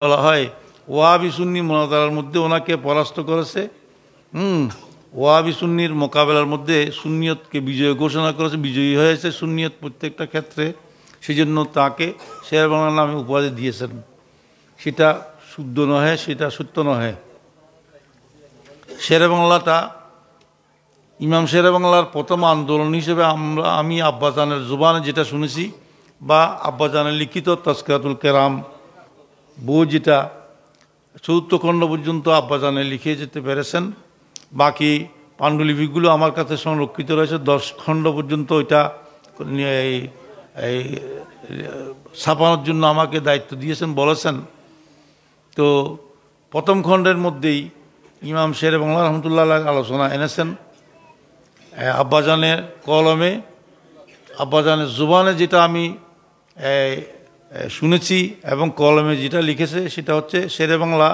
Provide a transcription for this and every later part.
বলা হয় ওয়াহাবি সুন্নি মোনাজারার মধ্যে ওনাকে পরাস্ত করেছে। ওয়াহাবি সুন্নির মোকাবেলার মধ্যে সুন্নিয়তকে বিজয় ঘোষণা করেছে, বিজয়ী হয়েছে সুন্নিয়ত প্রত্যেকটা ক্ষেত্রে। সেই জন্য তাকে শের বাংলা নামে উপাধি দিয়েছেন। সেটা শুদ্ধ নহে, সেটা সত্য নহে। শেরে বাংলাটা ইমাম শেরে বাংলার প্রথম আন্দোলন হিসেবে আমি আব্বাজানের জুবানে যেটা শুনেছি, বা আব্বাজানের লিখিত তাজকিরাতুল কেরাম বই, যেটা ৪th খণ্ড পর্যন্ত আব্বাজানে লিখে যেতে পেরেছেন। বাকি পাণ্ডুলিপিগুলো আমার কাছে সংরক্ষিত রয়েছে 10 খণ্ড পর্যন্ত। ওইটা এই ছাপানোর জন্য আমাকে দায়িত্ব দিয়েছেন, বলেছেন। তো প্রথম খণ্ডের মধ্যেই ইমাম শেরে বাংলা রহমতুল্লাহ আলোচনা এনেছেন আব্বাজানের কলমে, আব্বাজানের জুবানে যেটা আমি শুনেছি এবং কলমে যেটা লিখেছে সেটা হচ্ছে শেরে বাংলা।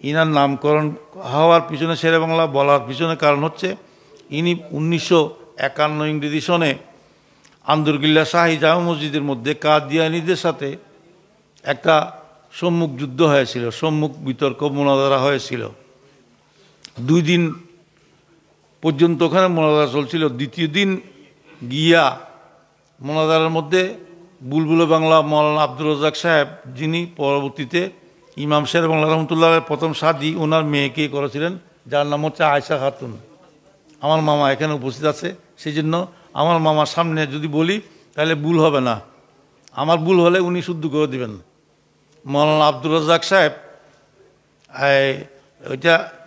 ইনার নামকরণ হওয়ার পিছনে, শেরে বাংলা বলার পিছনে কারণ হচ্ছে ইনি 1951 ইংরেজি সনে আন্দরকিল্লা শাহী জামে মসজিদের মধ্যে কাদিয়ানীদের সাথে একটা সম্মুখ যুদ্ধ হয়েছিল, সম্মুখ বিতর্ক মোনাজারা হয়েছিল। 2 দিন পর্যন্ত ওখানে মোনাজারা চলছিল। দ্বিতীয় দিন গিয়া মোনাজারার মধ্যে বুলবুল বাংলা মৌলানা আব্দুর রাজ্জাক সাহেব, যিনি পরবর্তীতে ইমাম শেরে বাংলা রহমতুল্লাহের প্রথম শাদী ওনার মেয়েকে করেছিলেন, যার নাম হচ্ছে আয়েশা খাতুন। আমার মামা এখানে উপস্থিত আছে, সেই জন্য আমার মামার সামনে যদি বলি তাহলে ভুল হবে না। আমার ভুল হলে উনি শুদ্ধ করে দেবেন। মৌলানা আব্দুর রাজ্জাক সাহেব,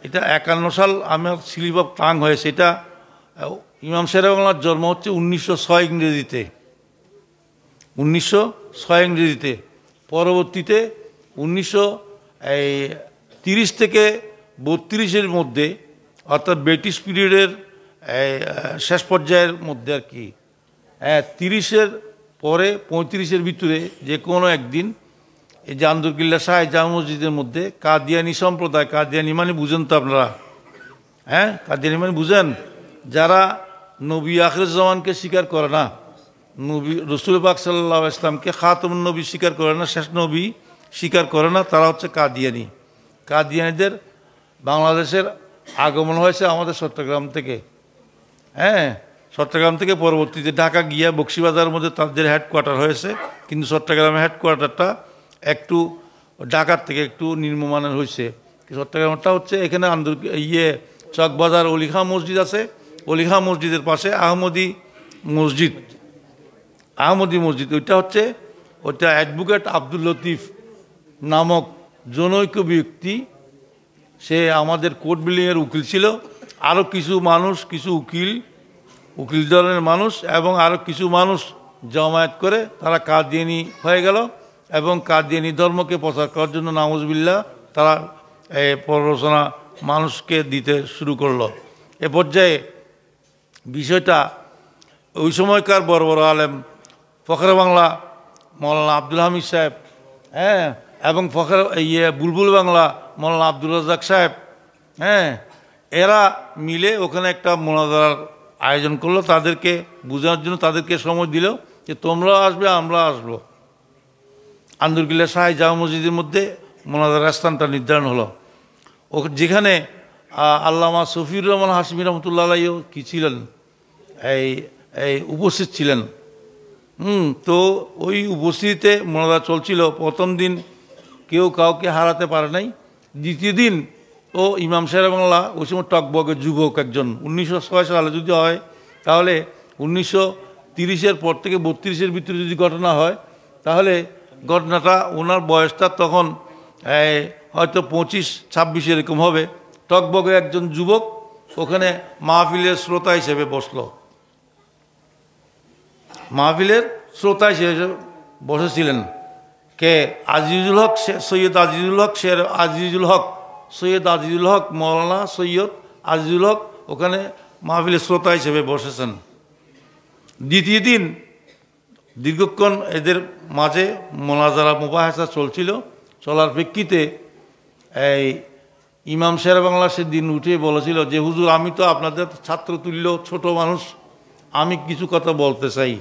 এটা 51 সাল আমার স্লিপ অফ টাং হয়েছে। এটা ইমাম শেরে বাংলার জন্ম হচ্ছে 1906 ইংরেজিতে, 1906 ইংরেজিতে। পরবর্তীতে 1930 থেকে 32-এর মধ্যে, অর্থাৎ ব্রিটিশ পিরিয়ডের শেষ পর্যায়ের মধ্যে আর কি, 30-এর পরে 35-এর ভিতরে যে কোনো একদিন এই যে আন্দরকিল্লা শাহী জামে মসজিদের মধ্যে কাদিয়ানী সম্প্রদায়, কাদিয়ানী মানে বুঝেন তো আপনারা? কাদিয়ানী মানে বুঝেন? যারা নবী আখিরুজ্জামানকে স্বীকার করে না, নবী রসুল পাক সাল্লাল্লাহু আলাইহি ওয়াসাল্লামকে খাতামুন নবী স্বীকার করে না, শেষ নবী স্বীকার করে না, তারা হচ্ছে কাদিয়ানী। কাদিয়ানীদের বাংলাদেশের আগমন হয়েছে আমাদের চট্টগ্রাম থেকে। চট্টগ্রাম থেকে পরবর্তীতে ঢাকা গিয়া বক্সিবাজারের মধ্যে তাদের হেডকোয়ার্টার হয়েছে। কিন্তু চট্টগ্রামের হেডকোয়ার্টারটা একটু ঢাকার থেকে একটু নিম্নমানের হয়েছে। চট্টগ্রামটা হচ্ছে এখানে চকবাজার অলিখা মসজিদ আছে, অলিখা মসজিদের পাশে আহমদি মসজিদ, ওইটা অ্যাডভোকেট আব্দুল লতিফ নামক জনৈক ব্যক্তি, সে আমাদের কোর্ট বিল্ডিংয়ের উকিল ছিল। আরও কিছু মানুষ, কিছু উকিল দলের মানুষ এবং আরও কিছু মানুষ জমায়েত করে তারা কাদিয়ানী হয়ে গেল এবং কাদিয়ানী ধর্মকে প্রচার করার জন্য নাউজুবিল্লাহ তারা প্ররোচনা মানুষকে দিতে শুরু করলো। এ পর্যায়ে বিষয়টা ওই সময়কার বড় বড় আলেম ফখরে বাংলা মৌলানা আব্দুল হামিদ সাহেব, এবং বুলবুল বাংলা মৌলানা আব্দুর রাজ্জাক সাহেব, এরা মিলে ওখানে একটা মোনাজারার আয়োজন করলো। তাদেরকে বোঝানোর জন্য তাদেরকে সময় দিল যে তোমরা আসবে, আমরা আসবো। আন্দরকিল্লা শাহী জামে মসজিদের মধ্যে মোনাজারার স্থানটা নির্ধারণ হলো, যেখানে আল্লামা শফিউর রহমান হাশমি রহমতুল্লাহ আলাইহিও কি ছিলেন, এই উপস্থিত ছিলেন। তো ওই উপস্থিতিতে মোনাজারা চলছিল। প্রথম দিন কেউ কাউকে হারাতে পারে নাই। দ্বিতীয় দিন ও ইমাম শেরে বাংলা ওই সময় টকবগের যুবক একজন, 1906 সালে যদি হয় তাহলে 1930-এর পর থেকে 32-এর ভিতরে যদি ঘটনা হয় তাহলে ঘটনাটা ওনার বয়সটা তখন হয়তো 25-26 এরকম হবে। টকবগে একজন যুবক ওখানে মাহফিলের শ্রোতা হিসেবে বসলো, মাহফিলের শ্রোতা হিসেবে বসেছিলেন কে? আজিজুল হক, সৈয়দ আজিজুল হক, সৈয়দ আজিজুল হক, মৌলানা সৈয়দ আজিজুল হক ওখানে মাহফিলের শ্রোতা হিসেবে বসেছেন। দ্বিতীয় দিন দীর্ঘক্ষণ এদের মাঝে মোনাজারা মুবাহাসা চলছিল। চলার প্রেক্ষিতে ইমাম শেরে বাংলা সেদিন উঠে বলেছিল যে হুজুর, আমি তো আপনাদের ছাত্রতুল্য ছোট মানুষ, আমি কিছু কথা বলতে চাই।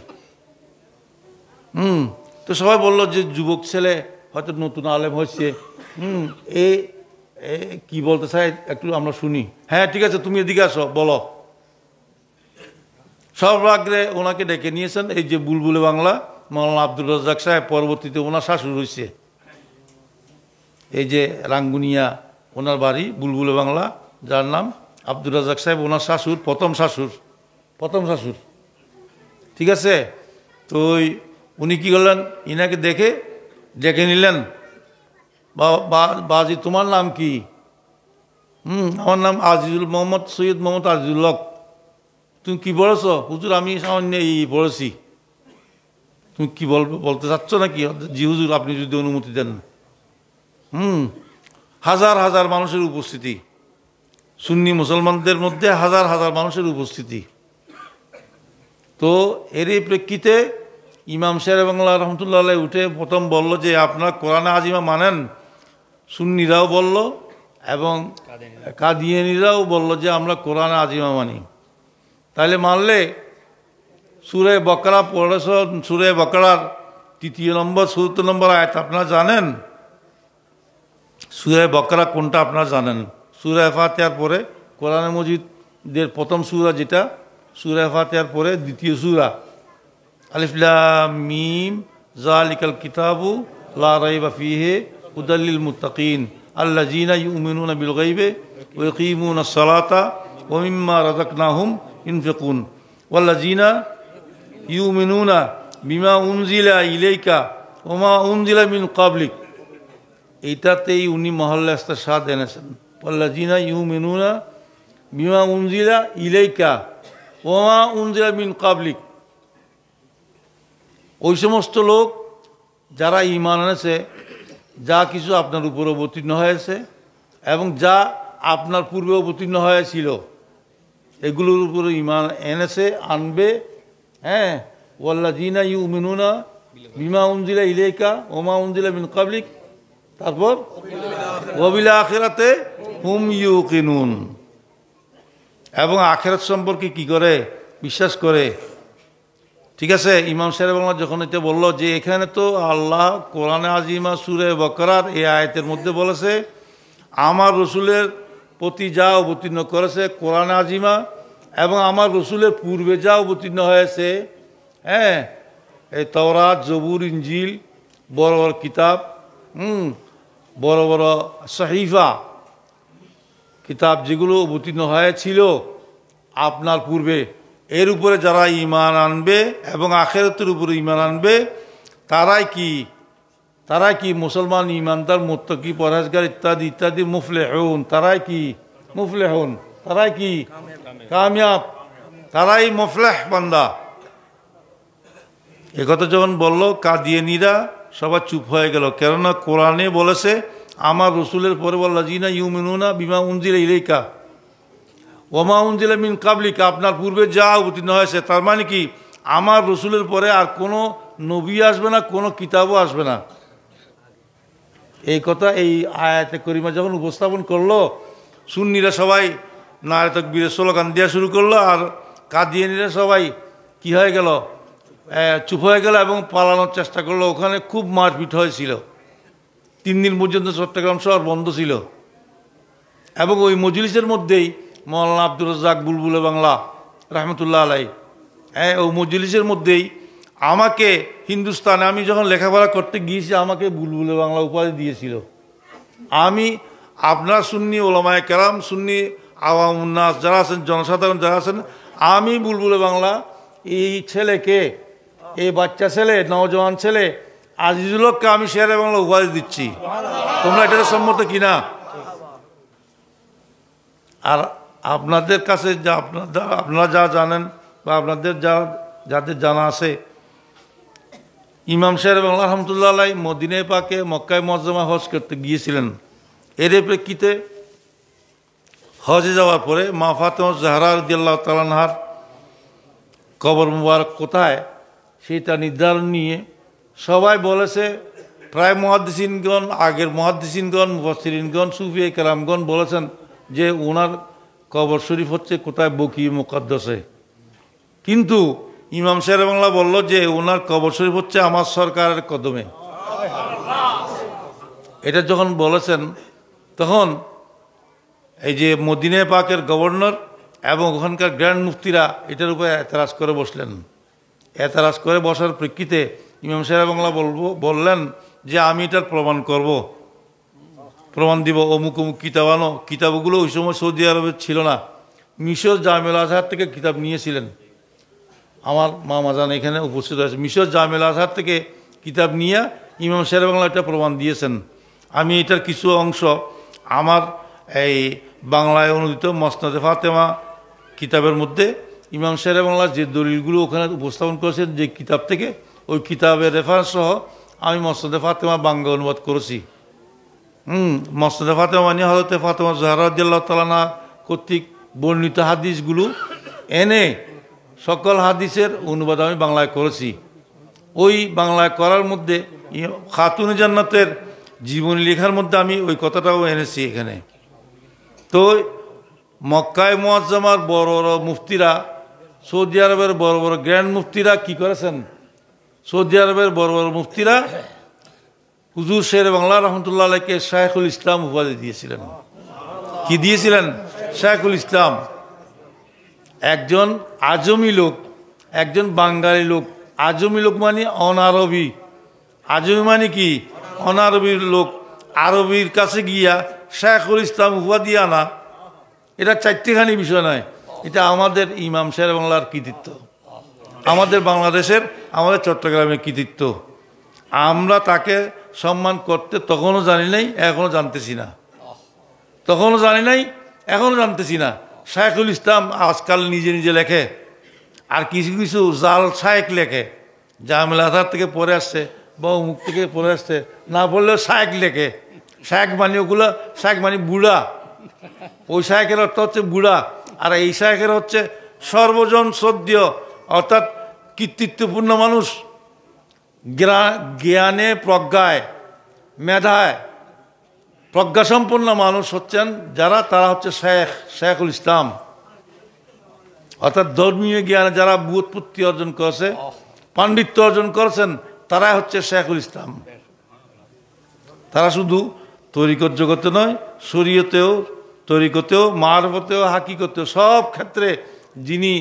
তো সবাই বলল যে যুবক ছেলে হয়তো নতুন আলেম হচ্ছে এ কি বলতে চাই একটু আমরা শুনি। হ্যাঁ ঠিক আছে, তুমি এদিকে আসো, বলো। সর্বাগ্রে ওনাকে ডেকে নিয়েছেন এই যে বুলবুলে বাংলা মৌলানা আব্দুর রাজ্জাক সাহেব, পরবর্তীতে ওনার শাশুড় হয়েছে, এই যে রাঙ্গুনিয়া ওনার বাড়ি বুলবুলে বাংলা, যার নাম আব্দুর রাজ্জাক সাহেব, ওনার শাশুড়, প্রথম শাশুড়। ঠিক আছে, তো উনি কী করলেন, ইনাকে ডেকে নিলেন। বাজি তোমার নাম কি? আমার নাম আজিজুল মোহাম্মদ, সৈয়দ মোহাম্মদ আজিজুল হক। তুমি কি পড়েছ? হুজুর আমি সামান্য এই পড়েছি। তুমি কি বলতে চাচ্ছ নাকি? জি হুজুর, আপনি যদি অনুমতি দেন। হাজার হাজার মানুষের উপস্থিতি, সুন্নি মুসলমানদের মধ্যে হাজার হাজার মানুষের উপস্থিতি। তো এরই প্রেক্ষিতে ইমাম শের বাংলা রহমতুল্লাহ আলাইহি উঠে প্রথম বলল যে আপনারা কোরআনে আজিমা মানেন? সুন্নিরাও বলল এবং কাদিয়ানীরাও বলল যে আমরা কোরআনে আজিমা মানি। তাহলে মানলে সূরা বাকারা পড়েছ, সূরা বাকারার 3 নম্বর 74 নম্বর আয়াত আপনারা জানেন? সূরা বাকারা কোনটা আপনারা জানেন? সূরা ফাতিহার পরে কোরআনে মজিদের প্রথম সূরা, যেটা সূরা ফাতিহার পরে দ্বিতীয় সূরা, আলিফ লাম মিম যালিকাল কিতাবু লা রাইবা ফীহি হুদাল লিল মুত্তাকিন আল্লাযীনা ইউমিনুনা বিল গায়বি ওয়া ইয়াকিমুনাস সালাতা ওয়া মিম্মা রাযাকনাহুম ইউনফিকুন ওয়াল্লাযীনা ইউমিনুনা বিমা উনজিলা ইলাইকা ওয়া মা উনজিলা মিন ক্বাবলিক। এইটাতেই উনি মহল্লা ইস্তিরশাদ এনেছেন, ওয়াল্লাযীনা ইউমিনুনা বিমা উনজিলা ইলাইকা ওয়া মা উনজিলা মিন ক্বাবলিক। ওই সমস্ত লোক যারা ঈমান এনেছে, যা কিছু আপনার উপর অবতীর্ণ হয়েছে এবং যা আপনার পূর্বে অবতীর্ণ হয়েছিল, এগুলোর উপর ঈমান এনেছে, আনবে। হ্যাঁ, ওয়াল্লাযীনা ইউমিনুনা বিমা উনজিলা ইলাইকা ওয়া মা উনজিলা মিন ক্বাবলিক, তারপর ওয়া বিল আখিরাতে হুম ইউকিনুন, এবং আখিরাত সম্পর্কে কি করে? বিশ্বাস করে। ঠিক আছে, ইমাম সাহেব বাংলা যখন এটা বলল যে এখানে তো আল্লাহ কোরআনে আজিমা সূরা বাকারার এই আয়াতের মধ্যে বলেছে আমার রসুলের প্রতি যা অবতীর্ণ করেছে কোরআনে আজিমা, এবং আমার রসুলের পূর্বে যা অবতীর্ণ হয়েছে, হ্যাঁ, এই তাওরাত, জবুর, ইনজিল, বড় বড় কিতাব, বড় বড় সহিফা কিতাব যেগুলো অবতীর্ণ হয়েছিল আপনার পূর্বে, এর উপরে যারা ঈমান আনবে এবং আখিরাতের উপরে ঈমান আনবে, তারাই কি মুসলমান, ঈমানদার, মুত্তাকি, পরহেজগার ইত্যাদি ইত্যাদি মুফলিহুন। তারাই কি মুফলিহুন? তারাই কি কামিয়াব? তারাই মুফলিহ বান্দা। একথা যখন বলল, কাদিয়ানীরা সবাই চুপ হয়ে গেল, কেননা কোরআনে বলেছে আমার রসুলের পরে ওয়াল্লাযীনা ইউমিনুনা বিমা উনজিলা ইলাইকা ওয়া মা উনজিলা মিন ক্বাবলিকা, আপনার পূর্বে যা অবতীর্ণ হয়েছে। তার মানে কি আমার রসুলের পরে আর কোনো নবী আসবে না, কোনো কিতাবও আসবে না। এই কথা এই আয়াতে করিমা যখন উপস্থাপন করলো, সুন্নিরা সবাই নারে তাকবীরের স্লোগান দেওয়া শুরু করলো, আর কাদিয়ানীরা সবাই কি হয়ে গেল? চুপ হয়ে গেল এবং পালানোর চেষ্টা করলো। ওখানে খুব মারপিট হয়েছিল, 3 দিন পর্যন্ত চট্টগ্রাম শহর বন্ধ ছিল। এবং ওই মজলিসের মধ্যেই মৌলানা আব্দুর রাজ্জাক বুলবুলে বাংলা রহমতুল্লাহ আলাইহি, ওই মজলিসের মধ্যেই আমাকে হিন্দুস্তানে আমি যখন লেখাপড়া করতে গিয়েছি আমাকে বুলবুলে বাংলা উপাধি দিয়েছিল। আমি আপনার সুন্নি ওলামায়ে কেরাম, সুন্নি আওয়ামুন্নাস যারা আছেন, জনসাধারণ যারা আছেন, আমি বুলবুলে বাংলা এই ছেলেকে, এই বাচ্চা ছেলে, নওজওয়ান ছেলে আজিজুল হককে আমি শেরে বাংলা উপাধি দিচ্ছি। তোমরা এটাতে সম্মত কিনা? আর আপনাদের কাছে যা আপনারা যা জানেন বা আপনাদের যাদের জানা আছে, ইমাম শেরে বাংলা রহমতুল্লাহ আলাইহি মদিনায় পাকে মক্কায় মুআজ্জামা হজ করতে গিয়েছিলেন। এর প্রেক্ষিতে হজে যাওয়ার পরে মা ফাতেমা জাহরা রাদিয়াল্লাহু তাআলা আনহার কবর মুবারক কোথায় সেটা নির্ধারণ নিয়ে সবাই বলেছে, প্রায় মুহাদ্দিসিনগণ, আগের মুহাদ্দিসিনগণ, মুফাসসিরিনগণ, সুফিয়ে কেরামগণ বলেছেন যে ওনার কবর শরীফ হচ্ছে কোথায়? বকি মুকাদ্দাসে। কিন্তু ইমাম শেরে বাংলা বলল যে ওনার কবর শরীফ হচ্ছে আমার সরকারের কদমে। এটা যখন বলেছেন তখন এই যে মদিনা পাকের গভর্নর এবং ওখানকার গ্র্যান্ড মুফতিরা এটার উপরে এতরাজ করে বসলেন। এতরাজ করে বসার প্রেক্ষিতে ইমাম সাহেব বাংলা বললেন যে আমি এটার প্রমাণ করব, প্রমাণ দিব, অমুক অমুক কিতাব আনো। কিতাবগুলো ওই সময় সৌদি আরবে ছিল না, মিশর জামিল আজহার থেকে কিতাব নিয়েছিলেন। আমার মামা জান এখানে উপস্থিত আছে, মিশর জামিল আজহার থেকে কিতাব নিয়ে ইমাম সাহেব বাংলা এটা প্রমাণ দিয়েছেন। আমি এটার কিছু অংশ আমার এই বাংলায় অনুদিত মসনদে ফাতেমা কিতাবের মধ্যে ইমাম সাহেব বাংলার যে দলিলগুলো ওখানে উপস্থাপন করেছেন যে কিতাব থেকে, ওই কিতাবের রেফারেন্স সহ আমি মসনদে ফাতেমা বাংলা অনুবাদ করেছি। মসনদে ফাতেমা মানে হযরত ফাতেমা জোহরা রাদিয়াল্লাহু তাআলা আনহা কর্তৃক বর্ণিত হাদিসগুলো এনে সকল হাদিসের অনুবাদ আমি বাংলায় করেছি। ওই বাংলায় করার মধ্যে খাতুনে জান্নাতের জীবনী লেখার মধ্যে আমি ওই কথাটাও এনেছি এখানে। তো মক্কায় মুআজ্জামার বড় বড় মুফতিরা, সৌদি আরবের বড় বড় গ্র্যান্ড মুফতিরা কি করেছেন? সৌদি আরবের বড় বড় মুফতিরা হুজুর শের বাংলা রহমতুল্লাহ আলাইকে শাইখুল ইসলাম উপাধি দিয়েছিলেন। কি দিয়েছিলেন? শাইখুল ইসলাম। একজন আজমি লোক, একজন বাঙালি লোক। আজমি লোক মানে অনারবি, আজমি মানে কি? অনারবির লোক। আরবির কাছে গিয়া শাইখুল ইসলাম উপাধি আনা, এটা চারটিখানি বিষয় নয়, এটা আমাদের ইমাম শের বাংলার কৃতিত্ব, আমাদের বাংলাদেশের, আমাদের চট্টগ্রামের কৃতিত্ব। আমরা তাকে সম্মান করতে তখনও জানি নাই, এখনও জানতেছি না। তখনও জানি নাই, এখনও জানতেছি না। শাইখুল ইসলাম আজকাল নিজে নিজে লেখে, আর কিছু কিছু জাল শায়েখ লেখে, জামিল আজহার থেকে পড়ে আসছে বা মুখ থেকে পড়ে আসছে, না পড়লেও শায়েখ লেখে। শায়েখ মানে ওগুলো, শায়েখ মানে বুড়া, ওই শায়েখের অর্থ হচ্ছে বুড়া, আর এই শায়েখের হচ্ছে সর্বজন শ্রদ্ধেয় অর্থাৎ কৃতিত্বপূর্ণ মানুষ, জ্ঞানে প্রজ্ঞায় মেধায় প্রজ্ঞাসম্পন্ন মানুষ হচ্ছেন যারা, তারা হচ্ছে শাইখুল ইসলাম। অর্থাৎ ধর্মীয় জ্ঞানে যারা ব্যুৎপত্তি অর্জন করেছে, পাণ্ডিত্য অর্জন করেছেন, তারাই হচ্ছে শাইখুল ইসলাম। তারা শুধু তরিকত জগতে নয়, শরীয়তেও, তরিকতেও, মারফতেও, হাকিকতেও, সব ক্ষেত্রে যিনি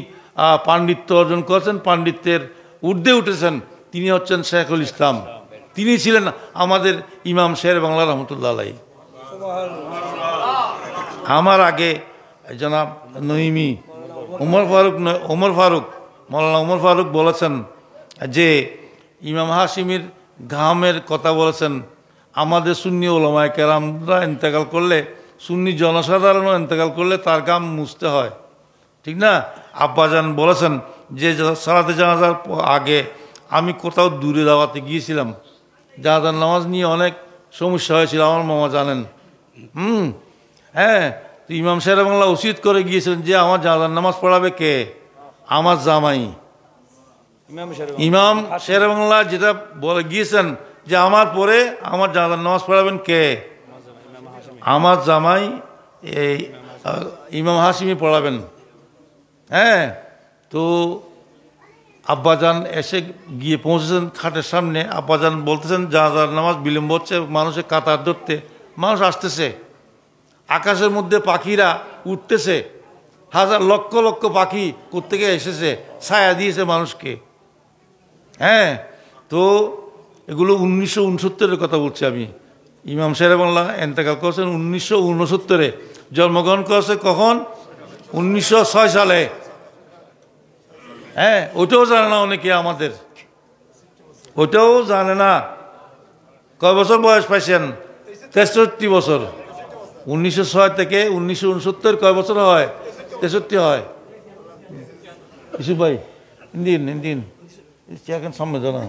পাণ্ডিত্য অর্জন করেছেন, পাণ্ডিত্যের ঊর্ধ্বে উঠেছেন, তিনি হচ্ছেন শাইখুল ইসলাম। তিনি ছিলেন আমাদের ইমাম শের বাংলা রহমতুল্লাহ আলাইহি। আমার আগে জনাব নঈমি মৌলানা ওমর ফারুক বলেছেন যে ইমাম হাশিমির ঘামের কথা বলেছেন। আমাদের সুন্নি ওলামায়ে কেরামরা ইন্তেকাল করলে, সুন্নি জনসাধারণও ইন্তেকাল করলে তার ঘাম মুছতে হয়, ঠিক না? আব্বাজান বলেছেন যে সালাতে জানাজার আগে আমি কোথাও দূরে দাওয়াতে গিয়েছিলাম, জানাজার নামাজ নিয়ে অনেক সমস্যা হয়েছিল, আমার মামা জানেন। হ্যাঁ, তো ইমাম শের বাংলা উচিত করে গিয়েছিলেন যে আমার জানাজার নামাজ পড়াবে কে? আমার জামাই। ইমাম শের বাংলা যেটা বলে গিয়েছেন যে আমার পরে আমার জানাজার নামাজ পড়াবেন কে? আমার জামাই এই ইমাম হাশিমি পড়াবেন। হ্যাঁ, তো আব্বাজান এসে গিয়ে পৌঁছেছেন খাটের সামনে। আব্বাজান বলতেছেন জানাজার নামাজ বিলম্ব হচ্ছে, মানুষের কাতার ধরতে, মানুষ আসতেছে, আকাশের মধ্যে পাখিরা উঠতেছে, হাজার লক্ষ লক্ষ পাখি কোত্থেকে এসেছে, ছায়া দিয়েছে মানুষকে। হ্যাঁ, তো এগুলো 1969-এর কথা বলছি আমি। ইমাম শের বাংলা এন্তেকাল করেছেন 1969-এ, জন্মগ্রহণ করেছে কখন? 1906 সালে। হ্যাঁ, ওটাও জানে না অনেকে আমাদের, ওটাও জানে না। কয় বছর বয়স পাইছেন? 63 বছর। 1906 থেকে 1969 কয় বছর হয়? 63 হয়। ইসু ভাই ইন্দিন এখন সামনে দাও না,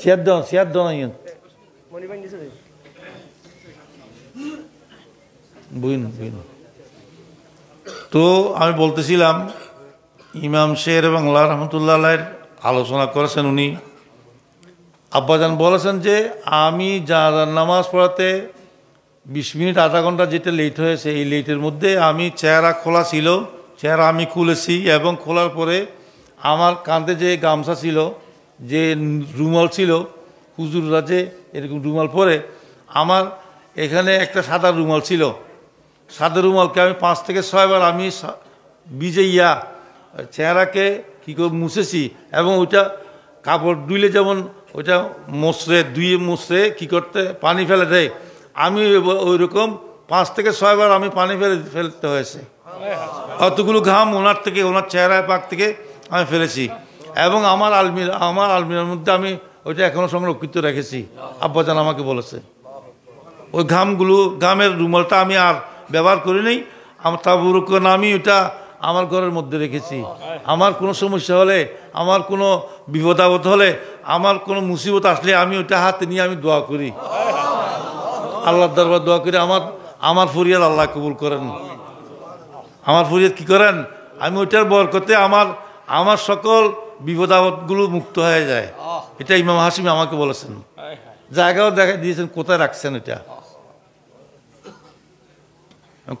চেয়ার দাও না, বুঝুন। তো আমি বলতেছিলাম ইমাম শের বাংলা রহমতুল্লাহ আলাইহির আলোচনা করেছেন উনি। আব্বাজান বলেছেন যে আমি জানাজার নামাজ পড়াতে 20 মিনিট আধা ঘন্টা যেটা লেট হয়েছে, এই লেটের মধ্যে আমি চেহারা খোলা ছিল, চেহারা আমি খুলেছি, এবং খোলার পরে আমার কাঁধে যে গামছা ছিল, যে রুমাল ছিল, হুজুররা যে এরকম রুমাল পরে আমার এখানে একটা সাদা রুমাল ছিল, সাদা রুমালকে আমি 5 থেকে 6 বার আমি ভিজাইয়া চেহারাকে কী করে মুছেছি, এবং ওইটা কাপড় ধুইলে যেমন ওইটা ধুয়ে মুছরে কী করতে পানি ফেলে দেয়, আমি ওই রকম 5 থেকে 6 বার আমি পানি ফেলতে হয়েছে। অতগুলো ঘাম ওনার চেহারায় পাক থেকে আমি ফেলেছি, এবং আমার আলমিরার মধ্যে আমি ওইটা এখনো সংরক্ষিত রেখেছি। আব্বাজান আমাকে বলেছে ওই ঘামের রুমালটা আমি আর ব্যবহার করি নাই, আমার তাবুরুক আমি ওইটা আমার ঘরের মধ্যে রেখেছি। আমার কোনো সমস্যা হলে, আমার কোনো বিপদ আপদ হলে, আমার কোনো মুসিবত আসলে আমি ওইটা হাতে নিয়ে আমি দোয়া করি, আল্লাহর দরবার দোয়া করি। আমার ফরিয়াদ আল্লাহ কবুল করেন, আমার ফরিয়াদ কি করেন, আমি ওইটার বরকতে আমার সকল বিপদ আপদগুলো মুক্ত হয়ে যায়। এটা ইমাম হাশিমি আমাকে বলেছেন, জায়গাও দেখা দিয়েছেন, কোথায় রাখছেন এটা।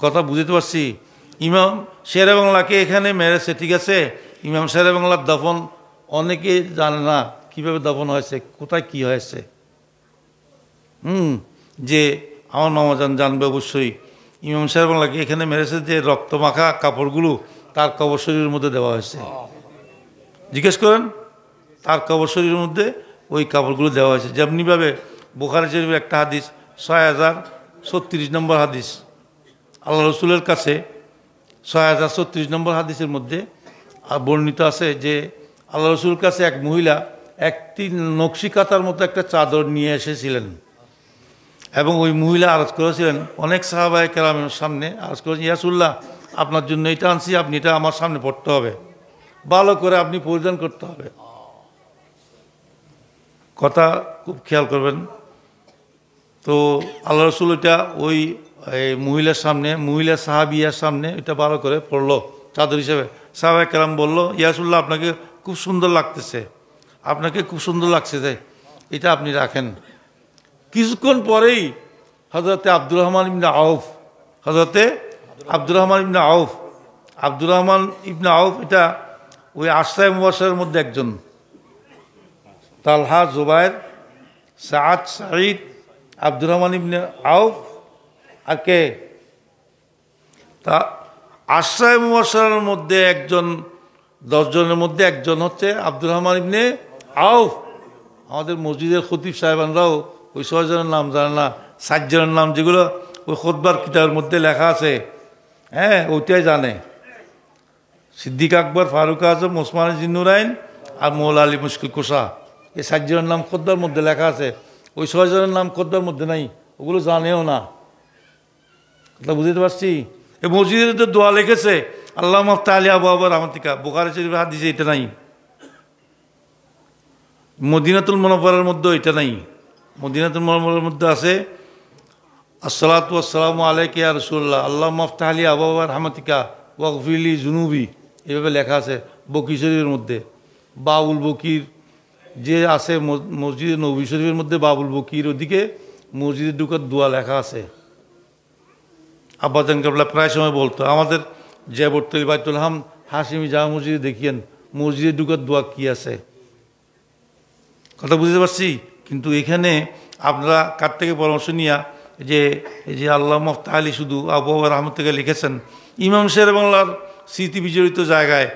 কথা বুঝতে পারছি। ইমাম শেরে বাংলাকে এখানে মেরেছে, ঠিক আছে, ইমাম শেরে বাংলার দফন অনেকে জানে না কিভাবে দফন হয়েছে, কোথায় কি হয়েছে। যে আমার মামাজান জানবে অবশ্যই। ইমাম শেরে বাংলাকে এখানে মেরেছে, যে রক্তমাখা কাপড়গুলো তার কবর শরীরের মধ্যে দেওয়া হয়েছে। জিজ্ঞেস করেন, তার কবর শরীরের মধ্যে ওই কাপড়গুলো দেওয়া হয়েছে। যেমনিভাবে বুখারী শরীফের একটা হাদিস 6036 নম্বর হাদিস, আল্লাহ রসুলের কাছে 6036 নম্বর হাদিসের মধ্যে বর্ণিত আছে যে আল্লাহ রসুলের কাছে এক মহিলা একটি নকশি কাতার মতো একটা চাদর নিয়ে এসেছিলেন, এবং ওই মহিলা আরজ করেছিলেন, অনেক সাহাবায়ে কেরামের সামনে আরজ করেছেন, ইয়া রাসূলুল্লাহ, আপনার জন্য এটা আনছি, আপনি এটা আমার সামনে পড়তে হবে, ভালো করে আপনি পরিধান করতে হবে। কথা খুব খেয়াল করবেন। তো আল্লাহ রসুল এটা ওই মহিলার সামনে, মহিলা সাহাবিয়ার সামনে এটা ভালো করে পড়লো চাদর হিসেবে। সাহাবায়ে কেরাম বললো, ইয়া রাসূলুল্লাহ, আপনাকে খুব সুন্দর লাগতেছে, আপনাকে খুব সুন্দর লাগছে, যে এটা আপনি রাখেন। কিছুক্ষণ পরেই হযরতে আব্দুর রহমান ইবনে আউফ, এটা ওই আশরায়ে মুবাশশারের মধ্যে একজন। তালহা, জুবায়ের, সাআদ, সাঈদ, আব্দুর রহমান ইবনে আউফ আর কে, তা আশরায়ে মুবাশশারের মধ্যে একজন, 10 জনের মধ্যে একজন হচ্ছে আব্দুর রহমান ইবনে আউফ। আমাদের মসজিদের খতিব সাহেবানরাও ওই 6 জনের নাম জানে না, 7 জনের নাম যেগুলো ওই খুতবার কিতাবের মধ্যে লেখা আছে, হ্যাঁ, ওইটাই জানে। সিদ্দিক আকবর, ফারুক আজম, ওসমান জিন্নুরাইন আর মৌলা আলী মুশকিল কোষা, এই 7 জনের নাম খুতবার মধ্যে লেখা আছে। ওই 6 জনের নাম খুতবার মধ্যে নাই, ওগুলো জানেও না। এটা বুঝতে পারছি। এই মসজিদে তো দোয়া লিখেছে, আল্লাহ মাফতাহ আলী আবু আবার রহমাতিকা, বুখারী শরীফের হাদিসে এটা নাই, মদিনাতুল মুনাওয়ারার মধ্যে এটা নাই। মদিনাতুল মুনাওয়ারার মধ্যে আছে, আসসালাতু ওয়াসসালামু আলাইকা ইয়া রাসূলুল্লাহ, আল্লাহ মাফতাহ আলী আবু আবার রহমাতিকা ওয়াগফিরলি জুনুবি, এভাবে লেখা আছে বকি শরীফের মধ্যে। বাবুল বকির যে আছে মসজিদে নবী শরীফের মধ্যে, বাবুল বকির ওদিকে মসজিদে ঢুকার দোয়া লেখা আছে। আব্বাজান কেবলা প্রায় সময় বলতো, আমাদের যে বর্তলি বাইতুল হাম হাশিমি জামা মসজিদে দেখিয়েন মসজিদে ঢুকার দোয়া কি আছে। কথা বুঝতে পারছি। কিন্তু এখানে আপনারা কার থেকে পরামর্শ নিয়া যে এই যে আল্লাহ মাফতাহ আলী শুধু আবু আবার রহমত থেকে লিখেছেন, ইমাম শেরে বাংলার স্মৃতি বিজড়িত জায়গায়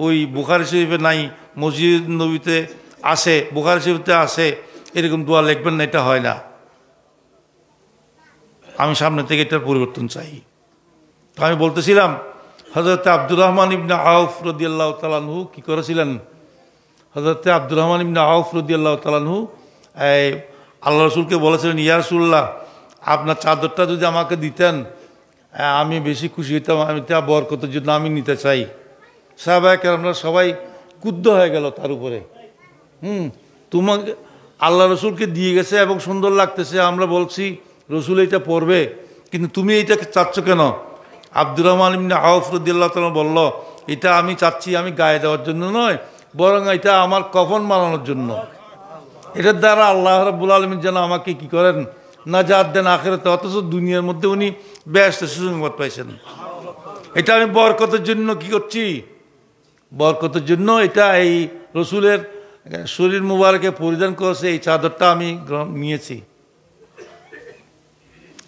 ওই বুখারী শরীফে নাই, মসজিদ নবীতে আসে, বুখারী শরীফতে আসে, এরকম দোয়া লিখবেন না, এটা হয় না। আমি সামনে থেকে এটার পরিবর্তন চাই। তো আমি বলতেছিলাম, হযরত আব্দুর রহমান ইবনে আউফ রাদিয়াল্লাহু তাআলা আনহু কি করেছিলেন, হযরত আব্দুর রহমান ইবনে আউফ রাদিয়াল্লাহু তাআলা আনহু আল্লাহ রসুলকে বলেছিলেন, ইয়া রাসূলুল্লাহ, আপনার চাদরটা যদি আমাকে দিতেন আমি বেশি খুশি হইতাম, আমি তা বরকতের জন্য আমি নিতে চাই। সাহাবায়ে কেরামরা সবাই ক্রুদ্ধ হয়ে গেল তার উপরে। তোমাকে আল্লাহ রসুলকে দিয়ে গেছে এবং সুন্দর লাগতেছে, আমরা বলছি রসুল এটা পরবে, কিন্তু তুমি এইটাকে চাচ্ছ কেন? আব্দুর রহমান ইবনে আউফ রাদিয়াল্লাহু তাআলা বলল, এটা আমি চাচ্ছি আমি গায়ে দেওয়ার জন্য নয়, বরং এটা আমার কফন বানানোর জন্য। এটার দ্বারা আল্লাহ রাব্বুল আলামিন যেন আমাকে কি করেন, নাজাত দেন আখিরাতে, অথচ দুনিয়ার মধ্যে উনি বেহেশতের সুসংবাদ পাইছেন। এটা আমি বরকতের জন্য কি করছি, বরকতের জন্য এটা এই রসুলের শরীর মুবারকে পরিধান করেছে, এই চাদরটা আমি নিয়েছি।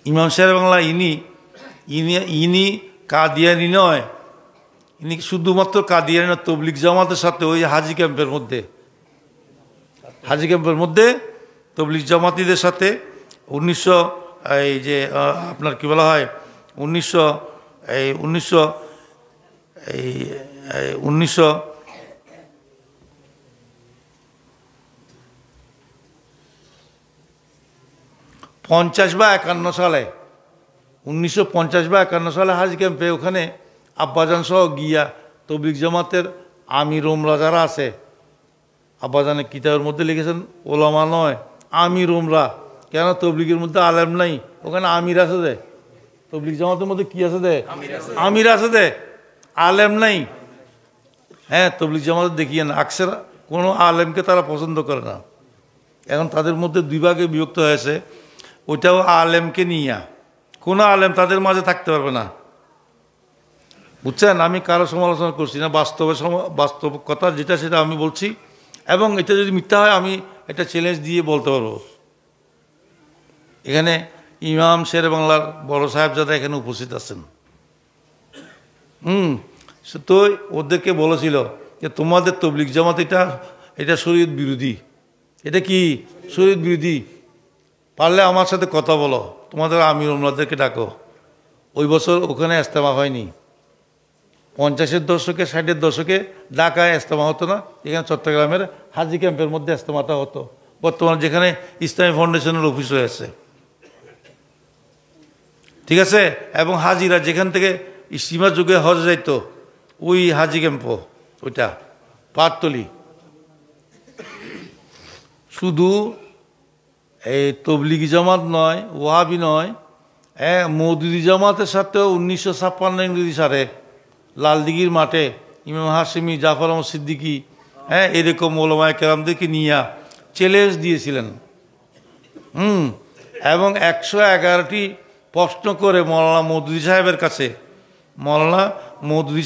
ইমাম শের বাংলা ইনি ইনি ইনি কাদিয়ানি নয়, ইনি শুধুমাত্র কাদিয়ানি নয়, তবলিগ জামাতের সাথে ওই হাজি ক্যাম্পের মধ্যে তবলিগ জামাতিদের সাথে 1900 এই যে আপনার কি বলা হয় 1950 বা 51 সালে 1950 বা 51 সালে হাজি ক্যাম্পে ওখানে আব্বাজান সহ গিয়া তবলিগ জামাতের আমির ওমরা যারা আছে, আব্বাজানের কিতাবের মধ্যে লিখেছেন ওলামা নয় আমির ওমরা। কেন? তবলিগের মধ্যে আলেম নাই, ওখানে আমির আছে দে। তবলিগ জামাতের মধ্যে কি আছে দে? আমির আছে দে, আলেম নাই। হ্যাঁ, তবলিগ জামাতে দেখিয়ে না আকসের কোনো আলেমকে তারা পছন্দ করে না। এখন তাদের মধ্যে দুই ভাগে বিভক্ত হয়েছে, ওইটাও আলেমকে নিয়ে, কোনো আলেম তাদের মাঝে থাকতে পারবে না, বুঝছেন? আমি কারো সমালোচনা করছি না, বাস্তব কথা যেটা সেটা আমি বলছি, এবং এটা যদি মিথ্যা হয় আমি এটা চ্যালেঞ্জ দিয়ে বলতে পারবো। এখানে ইমাম শের বাংলার বড় সাহেবজাদা এখানে উপস্থিত আছেন। তো ওদেরকে বলেছিল যে তোমাদের তবলিগ জামাত এটা শরীয়ত বিরোধী, এটা কি শরীয়ত বিরোধী, পারলে আমার সাথে কথা বলো, তোমাদের আমির ওমরাদেরকে ডাকো। ওই বছর ওখানে ইজতেমা হয়নি। 50-এর দশকে 60-এর দশকে ঢাকায় ইজতেমা হতো না, এখানে চট্টগ্রামের হাজি ক্যাম্পের মধ্যে ইজতেমাটা হতো, বর্তমানে যেখানে ইসলামী ফাউন্ডেশনের অফিস হয়েছে, ঠিক আছে। এবং হাজিরা যেখান থেকে সীমা যুগে হজ যাইত ওই হাজি ক্যাম্প, ওইটা পাটতলি। শুধু এই তবলিগি জামাত নয়, ওয়াহাবি নয়, মওদুদি জামাতের সাথেও 1956 ইংরেজি সালে লালদিঘির মাঠে ইমাম হাশেমি, জাফর আহমদ সিদ্দিকী, এরকম ওলামায়ে কেরামদেরকে নিয়ে চ্যালেঞ্জ দিয়েছিলেন। এবং 111টি প্রশ্ন করে মৌলানা মওদুদি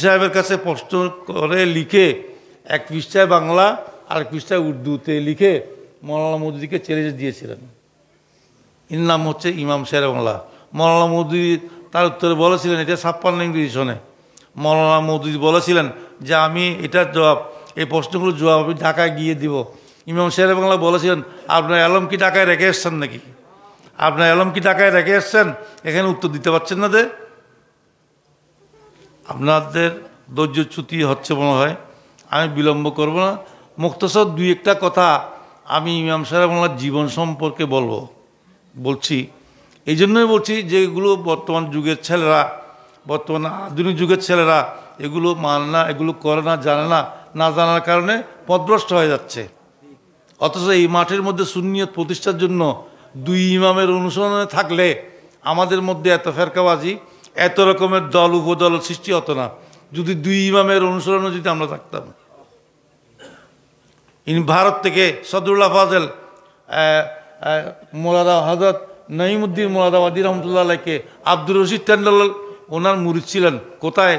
সাহেবের কাছে প্রশ্ন করে লিখে, এক পৃষ্ঠায় বাংলা আর এক পৃষ্ঠায় উর্দুতে লিখে মৌলানা মওদুদিকে চ্যালেঞ্জ দিয়েছিলেন। এর নাম হচ্ছে ইমাম শের বাংলা। মৌলানা মওদুদি তার উত্তরে বলেছিলেন, এটা 56 ইংরেজি সনে, মৌলানা মওদুদি বলেছিলেন যে আমি এটার জবাব, এই প্রশ্নগুলোর জবাব আমি ঢাকায় গিয়ে দিব। ইমাম শের বাংলা বলেছিলেন, আপনার আলম কি ঢাকায় রেখে এসছেন নাকি? আপনার আলম কি ঢাকায় রেখে এসছেন? এখানে উত্তর দিতে পারছেন না। আপনাদের ধৈর্যচ্যুতি হচ্ছে মনে হয়, আমি বিলম্ব করব না। মুখতসর দুই একটা কথা আমি ইমাম শের বাংলার জীবন সম্পর্কে বলছি। এই জন্যই বলছি যে এগুলো বর্তমান যুগের ছেলেরা, বর্তমান আধুনিক যুগের ছেলেরা এগুলো মানে না, এগুলো করে না, জানে না, না জানার কারণে পথভ্রষ্ট হয়ে যাচ্ছে। অথচ এই মাঠের মধ্যে সুন্নিয়ত প্রতিষ্ঠার জন্য দুই ইমামের অনুসরণে থাকলে আমাদের মধ্যে এত ফেরকাবাজি, এত রকমের দল উপদল সৃষ্টি হতো না, যদি দুই ইমামের অনুসরণে যদি আমরা থাকতাম। ভারত থেকে সদরুল্লাহ ফাজেল মোলাদা হজরত নঈমুদ্দিন মোলাদাবাদী রহমতুল্লাহ আলাইকে আব্দুর রশিদ ট্যান্ডল ওনার মুরিদ ছিলেন। কোথায়?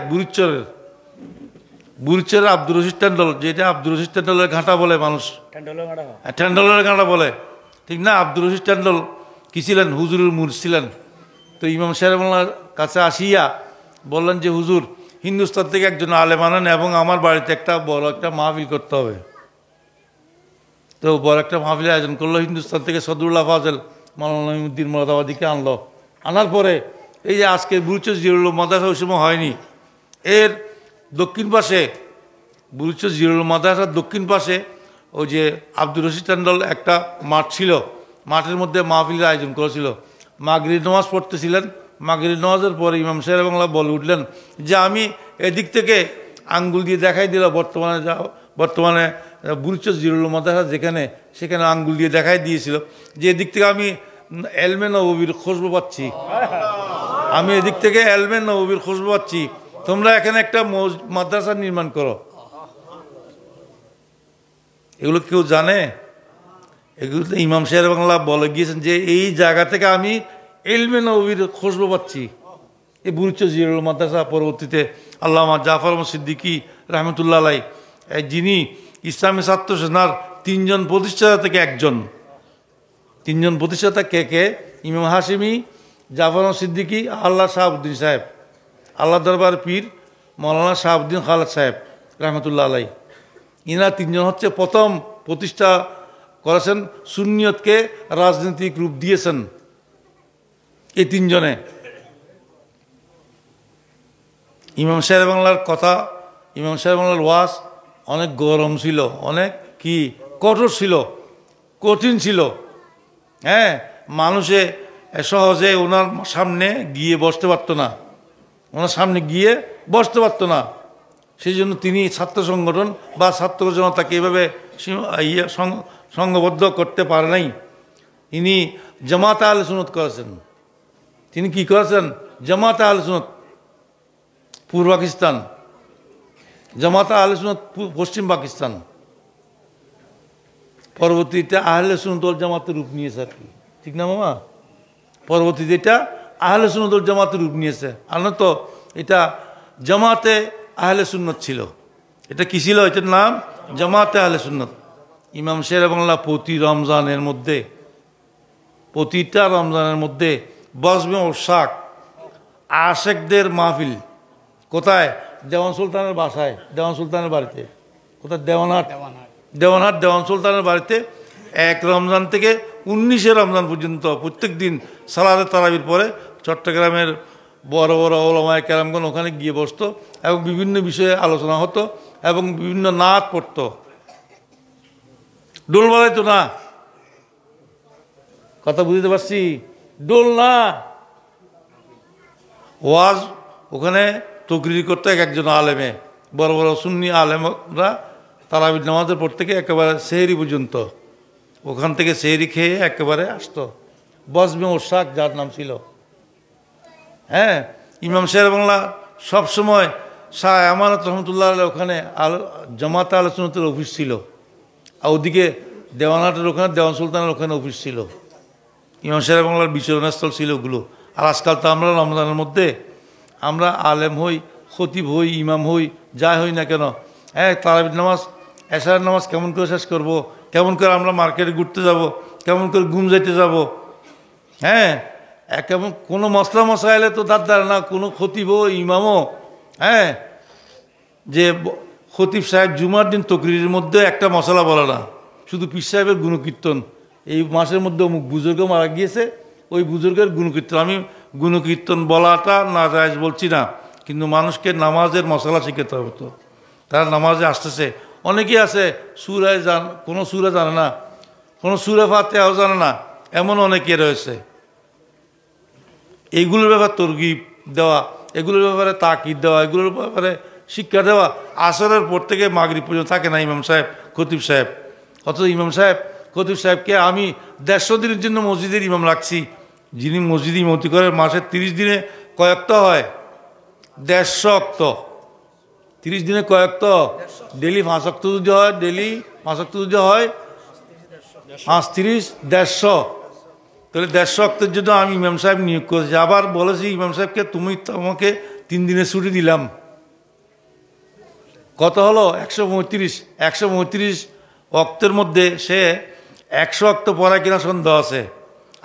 বুরিচরের আব্দুর রশিদ ট্যান্ডল, যেটা আব্দুর রশিদ ট্যান্ডলের ঘাঁটা বলে মানুষ, ট্যান্ডলের ঘাঁটা বলে, ঠিক না? আব্দুর রশিদ ট্যান্ডল কি ছিলেন? হুজুরের মুরিদ ছিলেন। তো ইমাম শের বাংলার কাছে আসিয়া বললেন যে হুজুর, হিন্দুস্তান থেকে একজন আলেম আনেন এবং আমার বাড়িতে বড় একটা মাহফিল করতে হবে। তো বড় একটা মাহফিলের আয়োজন করলো। হিন্দুস্তান থেকে সদরুল্লাহ ফাজেল মৌলানা নঈমুদ্দিন মোলাদাবাদীকে আনলো। আনার পরে এই যে আজকে বুরুচ জিরুল মাদ্রাসা ওই সময় হয়নি, এর দক্ষিণ পাশে বুরুচ জিরুল মাদ্রাসার দক্ষিণ পাশে ওই যে আব্দুর রশিদ ট্যান্ডল একটা মাঠ ছিল, মাঠের মধ্যে মাহফিলের আয়োজন করেছিল। মাগরিব নামাজ পড়তেছিলেন। মাগরিব নামাজের পরে ইমাম শের বাংলা বলে উঠলেন যে আমি এদিক থেকে আঙ্গুল দিয়ে দেখাই দিল, বর্তমানে বুরুচ জিরুল মাদ্রাসা যেখানে, সেখানে আঙ্গুল দিয়ে দেখাই দিয়েছিল যে এদিক থেকে আমি এলমে নববীর খুশবু পাচ্ছি, আমি এদিক থেকে এলমে নববীর খুশবু পাচ্ছি, তোমরা এখানে একটা মাদ্রাসা নির্মাণ করো। এগুলো কেউ জানে? এগুলো ইমাম শের বাংলা বলে গিয়েছেন যে এই জায়গা থেকে আমি এলমে নববীর খুশবু পাচ্ছি। এই বুরুচ জিরুল মাদ্রাসা পরবর্তীতে আল্লামা জাফর আহমদ সিদ্দিকী রহমতুল্লাহ আলাই, যিনি ইসলামী ছাত্র সেনার 3 জন প্রতিষ্ঠাতা থেকে একজন। 3 জন প্রতিষ্ঠাতা কে? ইমাম হাশেমি, জাফর সিদ্দিকী, আল্লাহ শাহাবুদ্দিন সাহেব, আল্লাহ দরবার পীর মৌলানা শাহাবুদ্দিন খালেদ সাহেব রহমতুল্লাহ আলাই। ইনারা তিনজন হচ্ছে প্রথম প্রতিষ্ঠা করেছেন, সুন্নিয়তকে রাজনৈতিক রূপ দিয়েছেন এই তিনজনে। ইমাম শের বাংলার কথা, ইমাম শের বাংলার ওয়াজ অনেক গরম ছিল, অনেক কি কঠোর ছিল, কঠিন ছিল। হ্যাঁ, মানুষে সহজে ওনার সামনে গিয়ে বসতে পারতো না, ওনার সামনে গিয়ে বসতে পারতো না। সেই জন্য তিনি ছাত্র সংগঠন বা ছাত্র জনতাকে এভাবে সংঘবদ্ধ করতে পারে নাই। ইনি জামাতে আহলে সুন্নাত করেছেন। তিনি কি করেছেন? জামাতে আহলে সুন্নাত পূর্ব পাকিস্তান, জামাতে আহলে সুন্নাত পশ্চিম পাকিস্তান। পরবর্তীতে আহলে সুন্নাত ওয়াল জামাতের রূপ নিয়েছে আর কি, ঠিক না মামা? পরবর্তীতে এটা আহলে সুন্নাত ওয়াল জামাতের রূপ নিয়েছে। আর না তো এটা জামাতে আহলে সুন্নাত ছিল। এটা কি ছিল? এটার নাম জামাতে আহলে সুন্নাত। ইমাম শের বাংলা প্রতি রমজানের মধ্যে, প্রতিটা রমজানের মধ্যে বজমে ও শাক আশেকদের মাহফিল। কোথায়? দেওয়ান সুলতানের বাসায়, দেওয়ান সুলতানের বাড়িতে। কোথায়? দেওয়ানহাট, দেওয়ানহাট দেওয়ান সুলতানের বাড়িতে 1 রমজান থেকে 19 রমজান পর্যন্ত প্রত্যেক দিন সালাতে তারাবির পরে চট্টগ্রামের বড় বড় ওলামায়ে কেরামগণ ওখানে গিয়ে বসতো এবং বিভিন্ন বিষয়ে আলোচনা হতো এবং বিভিন্ন নাত পড়তো। ডোল বাজাইতো না, কথা বুঝতে পারছি? ডোল না, ওয়াজ ওখানে তকরির করতো একজন আলেমে, বড় বড় সুন্নি আলেমরা তারাবির নামাজের পর থেকে একেবারে সেহরি পর্যন্ত ওখান থেকে সেহরি খেয়ে একেবারে আসতো। বজমে ও শাক যার নাম ছিল। হ্যাঁ, ইমাম শের বাংলা সবসময় শাহ আমানত রহমতুল্লাহ ওখানে জামাতে আহলে সুন্নাতের অফিস ছিল, আর ওদিকে দেওয়ানহাটের ওখানে দেওয়ান সুলতানের ওখানে অফিস ছিল। ইমাম শের বাংলার বিচরণস্থল ছিল ওগুলো। আর আজকাল তো আমরা রমজানের মধ্যে আমরা আলেম হই, খতিব হই, ইমাম হই, যাই হই না কেন, হ্যাঁ, তারাবির নামাজ এশারের নামাজ কেমন করে শেষ করব, কেমন করে আমরা মার্কেটে ঘুরতে যাব, কেমন করে ঘুম যাইতে যাব, হ্যাঁ, কেমন কোনো মশলা মশাইলে তো দাঁত দাঁড়ে না কোনো খতিবও ইমামও। হ্যাঁ, যে খতিব সাহেব জুমার দিন তকরিরের মধ্যে একটা মশলা বলে না, শুধু পীর সাহেবের গুণকীর্তন। এই মাসের মধ্যে অমুক বুজুর্গ মারা গিয়েছে, ওই বুজুর্গের গুণকীর্তন। আমি গুণকীর্তন বলাটা না জায়েজ বলছি না, কিন্তু মানুষকে নামাজের মশলা শিখাতে হবে। তো তারা নামাজে আসতেছে, অনেকেই আছে সূরায় কোনো সূরা জানে না, কোনো সূরা ফাতিহাও জানে না, এমন অনেকে রয়েছে। এইগুলোর ব্যাপারে তরগিব দেওয়া, এগুলোর ব্যাপারে তাকিদ দেওয়া, এগুলোর ব্যাপারে শিক্ষা দেওয়া আসরের পর থেকে মাগরিব পর্যন্ত থাকে না ইমাম সাহেব, খতিব সাহেব। অথচ ইমাম সাহেব, খতিব সাহেবকে আমি 150 দিনের জন্য মসজিদের ইমাম রাখছি। যিনি মসজিদে ইমামতি করে মাসের 30 দিনে কয়েকটা হয়? 150 ওয়াক্ত। 30 দিনে কয়েকটা? ডেলি 5 ওয়াক্ত যদি হয়, ডেলি 5 ওয়াক্ত যদি হয় 5 30 150। তাহলে 150 ওয়াক্তের জন্য আমি ইমাম সাহেব নিয়োগ করেছি। আবার বলেছি ইমাম সাহেবকে, তোমাকে 3 দিনের ছুটি দিলাম। কত হলো? 135। 135 ওয়াক্তের মধ্যে সে 100 ওয়াক্ত পড়ায় কিনা সন্দেহ আছে।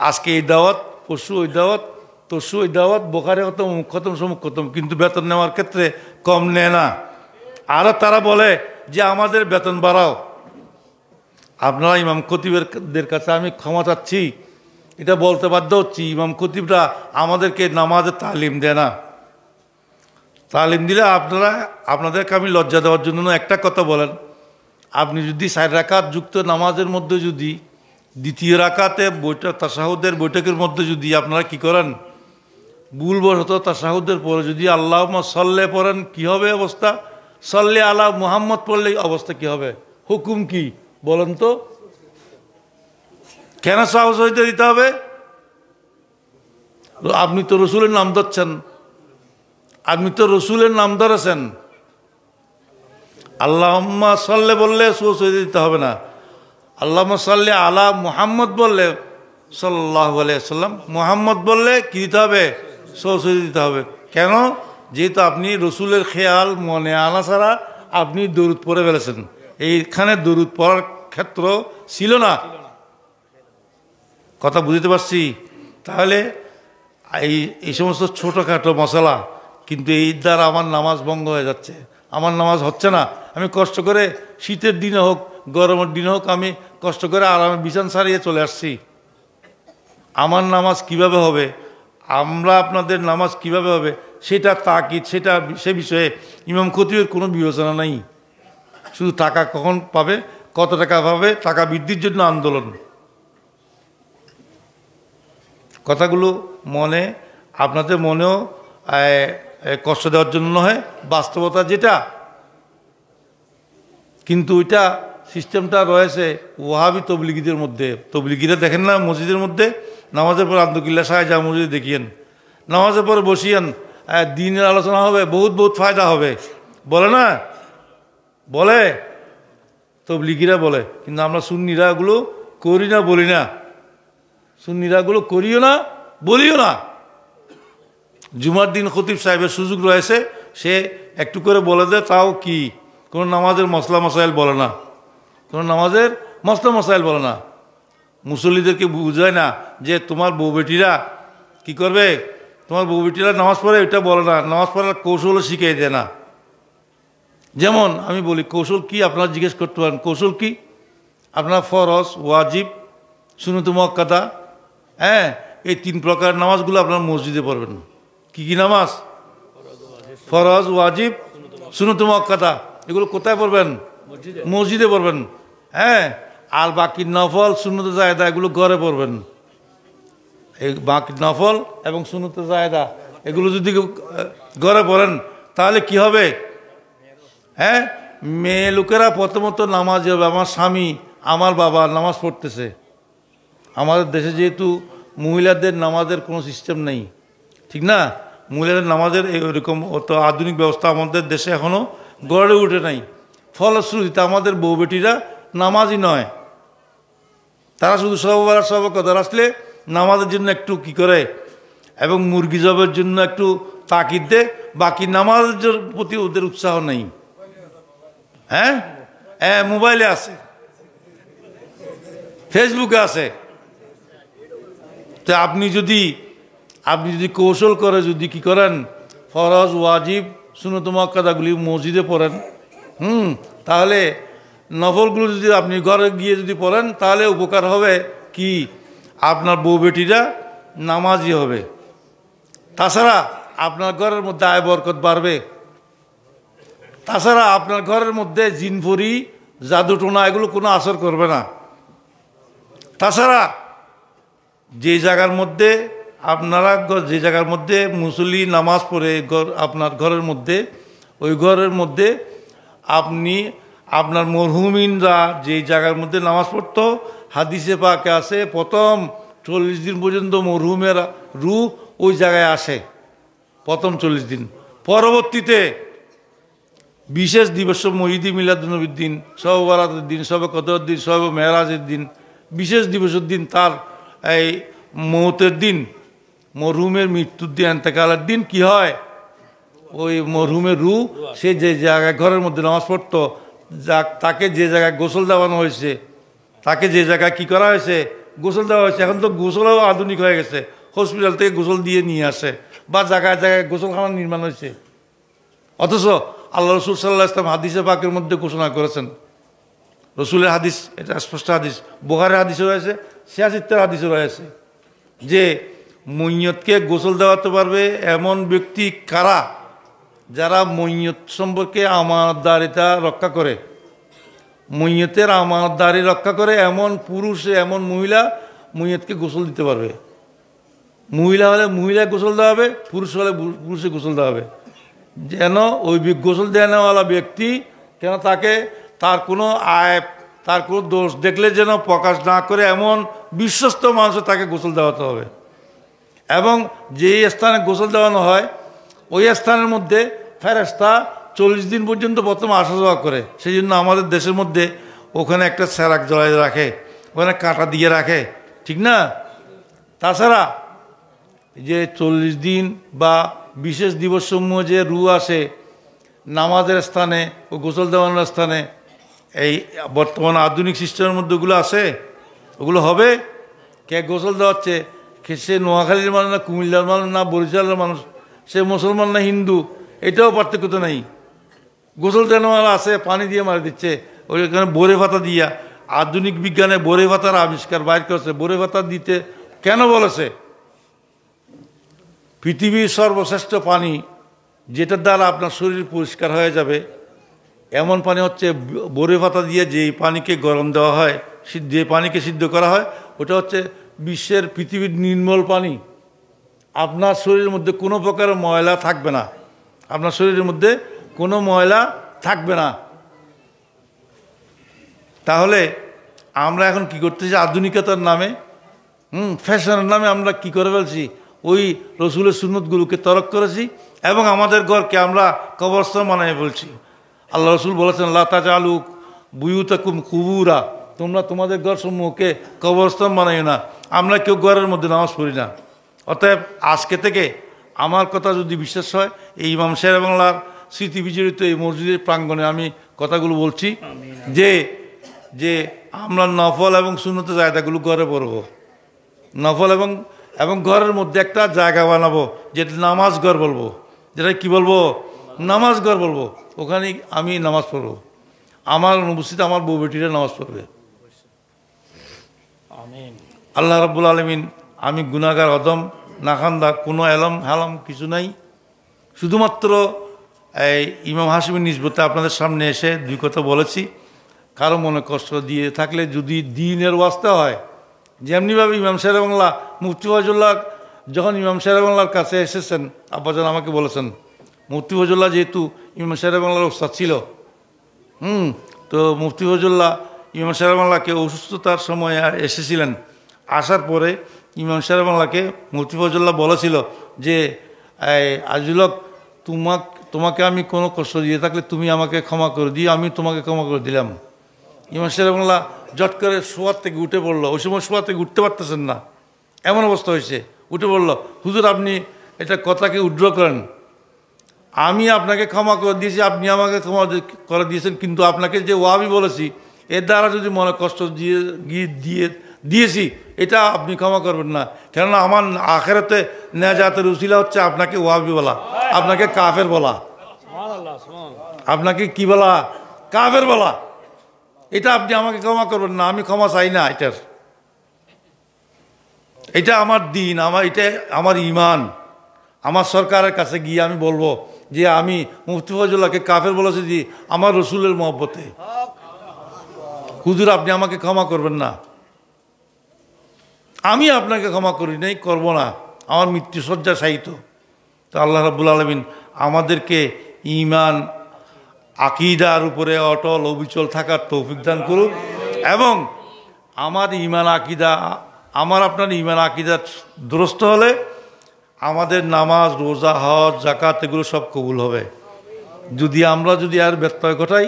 আজকে এই দাওয়াত, পরশু ওই দাওয়াত, তরশু ওই দাওয়াত, বোখারে খতম, অমুক খতম, সমুক খতম, কিন্তু বেতন নেওয়ার ক্ষেত্রে কম নেয় না। আরও তারা বলে যে আমাদের বেতন বাড়াও। আপনারা ইমাম খতিবদের কাছে আমি ক্ষমা চাচ্ছি, এটা বলতে বাধ্য হচ্ছি, ইমাম খতিবরা আমাদেরকে নামাজের তালিম দেয় না। তালিম দিলে আপনাদেরকে আমি লজ্জা দেওয়ার জন্য একটা কথা বলেন, আপনি যদি 4 রাকাত যুক্ত নামাজের মধ্যে যদি দ্বিতীয় রাকাতে বৈঠক তাশাহুদের বৈঠকের মধ্যে যদি আপনারা কি করেন, ভুলবশত তাশাহুদের পরে যদি আল্লাহুম্মা সাল্লি পড়েন, কি হবে অবস্থা? সাল্লি আলা মুহাম্মদ পড়লে অবস্থা কি হবে? হুকুম কি বলেন তো? কেন সাহস হইতে দিতে হবে? আপনি তো রসুলের নাম ধরছেন, আপনি তো রসুলের নাম ধরেছেন। আল্লাহুম্মা সাল্লি বললে সাহস হইতে দিতে হবে না। আল্লাহুম্মা সাল্লি আলা মুহাম্মদ বললে সাল্লাল্লাহু আলাইহি ওয়াসাল্লাম, মুহাম্মদ বললে কি দিতে হবে? সাহস হইতে দিতে হবে। কেন? যেহেতু আপনি রসুলের খেয়াল মনে আনা ছাড়া আপনি দরুদ পড়ে ফেলেছেন। এইখানে দরুদ পড়ার ক্ষেত্র ছিল না। কথা বুঝতে পারছি? তাহলে এই সমস্ত ছোটোখাটো মশলা, কিন্তু এই দ্বারা আমার নামাজ ভঙ্গ হয়ে যাচ্ছে, আমার নামাজ হচ্ছে না। আমি কষ্ট করে শীতের দিনে হোক গরমের দিনে হোক আমি কষ্ট করে আরামে বিছান সারিয়ে চলে আসছি। আমার নামাজ কিভাবে হবে, আমরা আপনাদের নামাজ কিভাবে হবে সেটা তাকিদ, সেটা সে বিষয়ে ইমাম খতিবের কোনো বিবেচনা নেই। শুধু টাকা কখন পাবে, কত টাকা পাবে, টাকা বৃদ্ধির জন্য আন্দোলন। কথাগুলো মনে আপনাদের মনেও কষ্ট দেওয়ার জন্য নয়, বাস্তবতা যেটা। কিন্তু ওইটা সিস্টেমটা রয়েছে ওয়াহাবি তবলিগীদের মধ্যে। তবলিগীরা দেখেন না মসজিদের মধ্যে নামাজের পর আব্দুল্লাহ সাহেব যা মসজিদে দেখিয়েন, নামাজের পরে বসিয়েন, দিনের আলোচনা হবে, বহুত বহুত ফায়দা হবে, বলে না? বলে তবলিগীরা বলে, কিন্তু আমরা সুন্নিরা এগুলো করি না, বলি না। সুন্নিরা এগুলো করিও না, বলিও না। জুমার দিন খতিব সাহেবের সুযোগ রয়েছে, সে একটু করে বলে দেয়, তাও কি কোনো নামাজের মশলা মশাইল বলে না, কোনো নামাজের মশলা মশাইল বলে না। মুসল্লিদেরকে বুঝায় না যে তোমার বউ বেটিরা কি করবে, তোমার বউ বেটিরা নামাজ পড়ে, এটা বলে না। নামাজ পড়ার কৌশলও শিখিয়ে দেয় না। যেমন আমি বলি কৌশল কি, আপনারা জিজ্ঞেস করতে পারেন কৌশল কি? আপনার ফরজ, ওয়াজিব, সুন্নত মুআক্কাদা, এই 3 প্রকার নামাজগুলো আপনার মসজিদে পড়বেন। কি কি নামাজ? ফরজ, ওয়াজিব, সুন্নত মুআক্কাদা। এগুলো কোথায় পড়বেন? মসজিদে পড়বেন। আর বাকি নফল, সুন্নত জায়েদা এগুলো ঘরে পড়বেন। এই বাকি নফল এবং সুন্নত জায়েদা এগুলো যদি ঘরে পড়েন তাহলে কি হবে? মেয়ে লোকেরা প্রথমত নামাজ হবে। আমার স্বামী, আমার বাবা নামাজ পড়তেছে। আমাদের দেশে যেহেতু মহিলাদের নামাজের কোনো সিস্টেম নেই, ঠিক না? মহিলাদের নামাজের এরকম অত আধুনিক ব্যবস্থা আমাদের দেশে এখনও গড়ে উঠে নাই। ফলশ্রুতিতে আমাদের বউ বেটিরা নামাজই নয়, তারা শুধু সববার সব কথা আসলে নামাজের জন্য একটু কি করে এবং মুরগি জবের জন্য একটু তাকিদ দেয়, বাকি নামাজের প্রতি ওদের উৎসাহ নেই। মোবাইলে আছে, ফেসবুকে আছে। তো আপনি যদি কৌশল করে যদি কি করেন, ফরজ, ওয়াজিব, সুন্নত মুআক্কাদাগুলি মসজিদে পড়েন, তাহলে নফলগুলো যদি আপনি ঘরে গিয়ে যদি পড়েন তাহলে উপকার হবে কি, আপনার বউ বেটিরা নামাজি হবে। তাছাড়া আপনার ঘরের মধ্যে আয় বরকত বাড়বে। তাছাড়া আপনার ঘরের মধ্যে জিনফরি, জাদুটোনা এগুলো কোনো আসর করবে না। তাছাড়া যে জায়গার মধ্যে আপনারা যে জায়গার মধ্যে মুসল্লি নামাজ পড়ে আপনার ঘরের মধ্যে, ওই ঘরের মধ্যে আপনি আপনার মরহুমিনরা যে জায়গার মধ্যে নামাজ পড়তো, হাদিসে পাকে আছে প্রথম 40 দিন পর্যন্ত মরহুমের রূহ ওই জায়গায় আসে, প্রথম 40 দিন। পরবর্তীতে বিশেষ দিবস, ঈদ মিলাদুন্নবীর দিন, শবে বরাতের দিন, শবে কদরের দিন, শবে মেরাজের দিন, বিশেষ দিবসের দিন, তার এই মৌতের দিন, মরহুমের মৃত্যুর দিন, এন্তেকালের দিন কি হয়, ওই মরহুমের রূহ সে যে জায়গায় ঘরের মধ্যে নামাজ পড়তো, তাকে যে জায়গায় গোসল দেওয়ানো হয়েছে, তাকে যে জায়গায় কি করা হয়েছে, গোসল দেওয়া হয়েছে। এখন তো গোসলও আধুনিক হয়ে গেছে, হসপিটাল থেকে গোসল দিয়ে নিয়ে আসে, বা জায়গায় জায়গায় গোসলখানা নির্মাণ হয়েছে। অথচ আল্লাহ রসুল সাল্লাল্লাহু আলাইহি ওয়াসাল্লাম হাদিসে পাকের মধ্যে ঘোষণা করেছেন, রসুলের হাদিস, এটা স্পষ্ট হাদিস, বুখারীর হাদিসও রয়েছে, সিয়াসিত্তের হাদিসও রয়েছে, যে মইয়তকে গোসল দেওয়াতে পারবে এমন ব্যক্তি কারা, যারা মইয়ত সম্পর্কে আমানতদারিতা রক্ষা করে, মইয়তের আমানতদারি রক্ষা করে এমন পুরুষ, এমন মহিলা মইয়তকে গোসল দিতে পারবে। মহিলা হলে মহিলা গোসল দেওয়া হবে, পুরুষ হলে পুরুষে গোসল দেওয়া হবে। যেন ওই গোসল দেওয়ালা ব্যক্তি কেন তাকে তার কোনো আয়, তার কোনো দোষ দেখলে যেন প্রকাশ না করে এমন বিশ্বস্ত মানুষের তাকে গোসল দেওয়াতে হবে। এবং যেই স্থানে গোসল দেওয়ানো হয় ওই স্থানের মধ্যে ফেরেশতা 40 দিন পর্যন্ত প্রথম আসা যাওয়া করে। সেই জন্য আমাদের দেশের মধ্যে ওখানে একটা সেরাক জ্বলাই রাখে, ওখানে কাঁটা দিয়ে রাখে, ঠিক না? তাছাড়া যে 40 দিন বা বিশেষ দিবস সমূহ যে রূহ আসে নামাজের স্থানে ও গোসল দেওয়ানোর স্থানে, এই বর্তমান আধুনিক সিস্টেমের মধ্যে ওগুলো আছে, ওগুলো হবে। কে গোসল দেওয়াচ্ছে, সে নোয়াখালীর মানুষ না কুমিল্লার মানুষ না বরিশালের মানুষ, সে মুসলমান না হিন্দু, এটাও পার্থক্য তো নেই। গোসল দেওয়ার আছে, পানি দিয়ে মারি দিচ্ছে, ওইখানে বোরে ভাতা দিয়া। আধুনিক বিজ্ঞানে বোরে ভাতার আবিষ্কার বাইর করছে। বোরে ভাতা দিতে কেন বলেছে? পৃথিবীর সর্বশ্রেষ্ঠ পানি যেটার দ্বারা আপনার শরীর পরিষ্কার হয়ে যাবে এমন পানি হচ্ছে বোরে ভাতা দিয়ে যেই পানিকে গরম দেওয়া হয়, যে পানিকে সিদ্ধ করা হয়, ওটা হচ্ছে বিশ্বের পৃথিবীর নির্মল পানি। আপনার শরীরের মধ্যে কোনো প্রকার ময়লা থাকবে না, আপনার শরীরের মধ্যে কোনো ময়লা থাকবে না। তাহলে আমরা এখন কি করতেছি? আধুনিকতার নামে, ফ্যাশনের নামে আমরা কি করে ফেলছি? ওই রসুলের সুন্নতগুলোকে তরক করেছি এবং আমাদের ঘরকে আমরা কবরস্থান বানিয়ে ফেলছি। আল্লাহ রসুল বলেছেন, লা তাজআলু বুয়ুতাকুম কুবুরা, তোমরা তোমাদের ঘর সমূহকে কবরস্থান বানাইও না। আমরা কেউ ঘরের মধ্যে নামাজ পড়ি না। অতএব আজকে থেকে আমার কথা যদি বিশ্বাস হয়, এই ইমাম শের বাংলার স্মৃতি বিজড়িত এই মসজিদের প্রাঙ্গণে আমি কথাগুলো বলছি যে যে আমরা নফল এবং সুন্নতের জায়গাগুলো ঘরে পড়ব, নফল এবং ঘরের মধ্যে একটা জায়গা বানাবো যেটা নামাজ ঘর বলবো, যেটা কি বলবো? নামাজ ঘর বলবো। ওখানে আমি নামাজ পড়বো, আমার অনুপস্থিত আমার বউ বেটিরা নামাজ পড়বে। আল্লাহ রাব্বুল আলামিন, আমি গুনাহগার অদম নাখান্দা, কোনো এলম হালাম কিছু নাই, শুধুমাত্র এই ইমাম হাশিমের নিসবতে আপনাদের সামনে এসে দুই কথা বলেছি। কারো মনে কষ্ট দিয়ে থাকলে যদি দ্বীনের ওয়াস্তে হয়, যেমনিভাবে ইমাম শের বাংলা মুফতি ফয়জুল্লাহ যখন ইমাম শের বাংলার কাছে এসেছেন, আব্বাজান আমাকে বলেছেন, মুফতি ফয়জুল্লাহ যেহেতু ইমাম শের বাংলার ওস্তাদ ছিল, তো মুফতি ফয়জুল্লাহ ইমাম শের বাংলাকে অসুস্থতার সময় এসেছিলেন। আসার পরে ইমাম শের বাংলাকে মুফতি ফয়জুল্লাহ বলেছিল যে, আজিলক তোমাকে আমি কোনো কষ্ট দিয়ে থাকলে তুমি আমাকে ক্ষমা করে দিও, আমি তোমাকে ক্ষমা করে দিলাম। ইমাম শের বাংলা জট করে শোয়ার থেকে উঠে পড়লো। ওই সময় শোয়ার থেকে উঠতে পারতেছেন না, এমন অবস্থা হয়েছে। উঠে পড়লো, হুজুর আপনি এটা কথাকে উড্র করেন, আমি আপনাকে ক্ষমা করে দিয়েছি, আপনি আমাকে ক্ষমা করে দিয়েছেন, কিন্তু আপনাকে যে ওয়াহাবি বলেছি এর দ্বারা যদি মনে কষ্ট দিয়েছি এটা আপনি ক্ষমা করবেন না। কেননা আমার আখেরাতে নেজাতের উসিলা হচ্ছে আপনাকে ওয়াহাবি বলা, আপনাকে কাফের বলা, আপনাকে কি বলা? কাফের বলা। এটা আপনি আমাকে ক্ষমা করবেন না, আমি ক্ষমা চাই না। এটা আমার দিন, এটা আমার ইমান। আমার সরকারের কাছে গিয়ে আমি বলবো যে আমি মুফতি ফয়জুল্লাহকে কাফের বলেছি যে আমার রসুলের মহব্বতে, হুজুর আপনি আমাকে ক্ষমা করবেন না, আমি আপনাকে ক্ষমা করি নাই, করবো না, আমার মৃত্যুসজ্জা শায়িত। তো আল্লাহ রাব্বুল আলামিন আমাদেরকে ঈমান আকীদার উপরে অটল অবিচল থাকার তৌফিক দান করুন এবং আমার ঈমান আকীদা, আমার আপনার ঈমান আকীদা দুরস্ত হলে আমাদের নামাজ, রোজা, হজ, যাকাত এগুলো সব কবুল হবে। যদি আমরা এর ব্যত্যয় ঘটাই,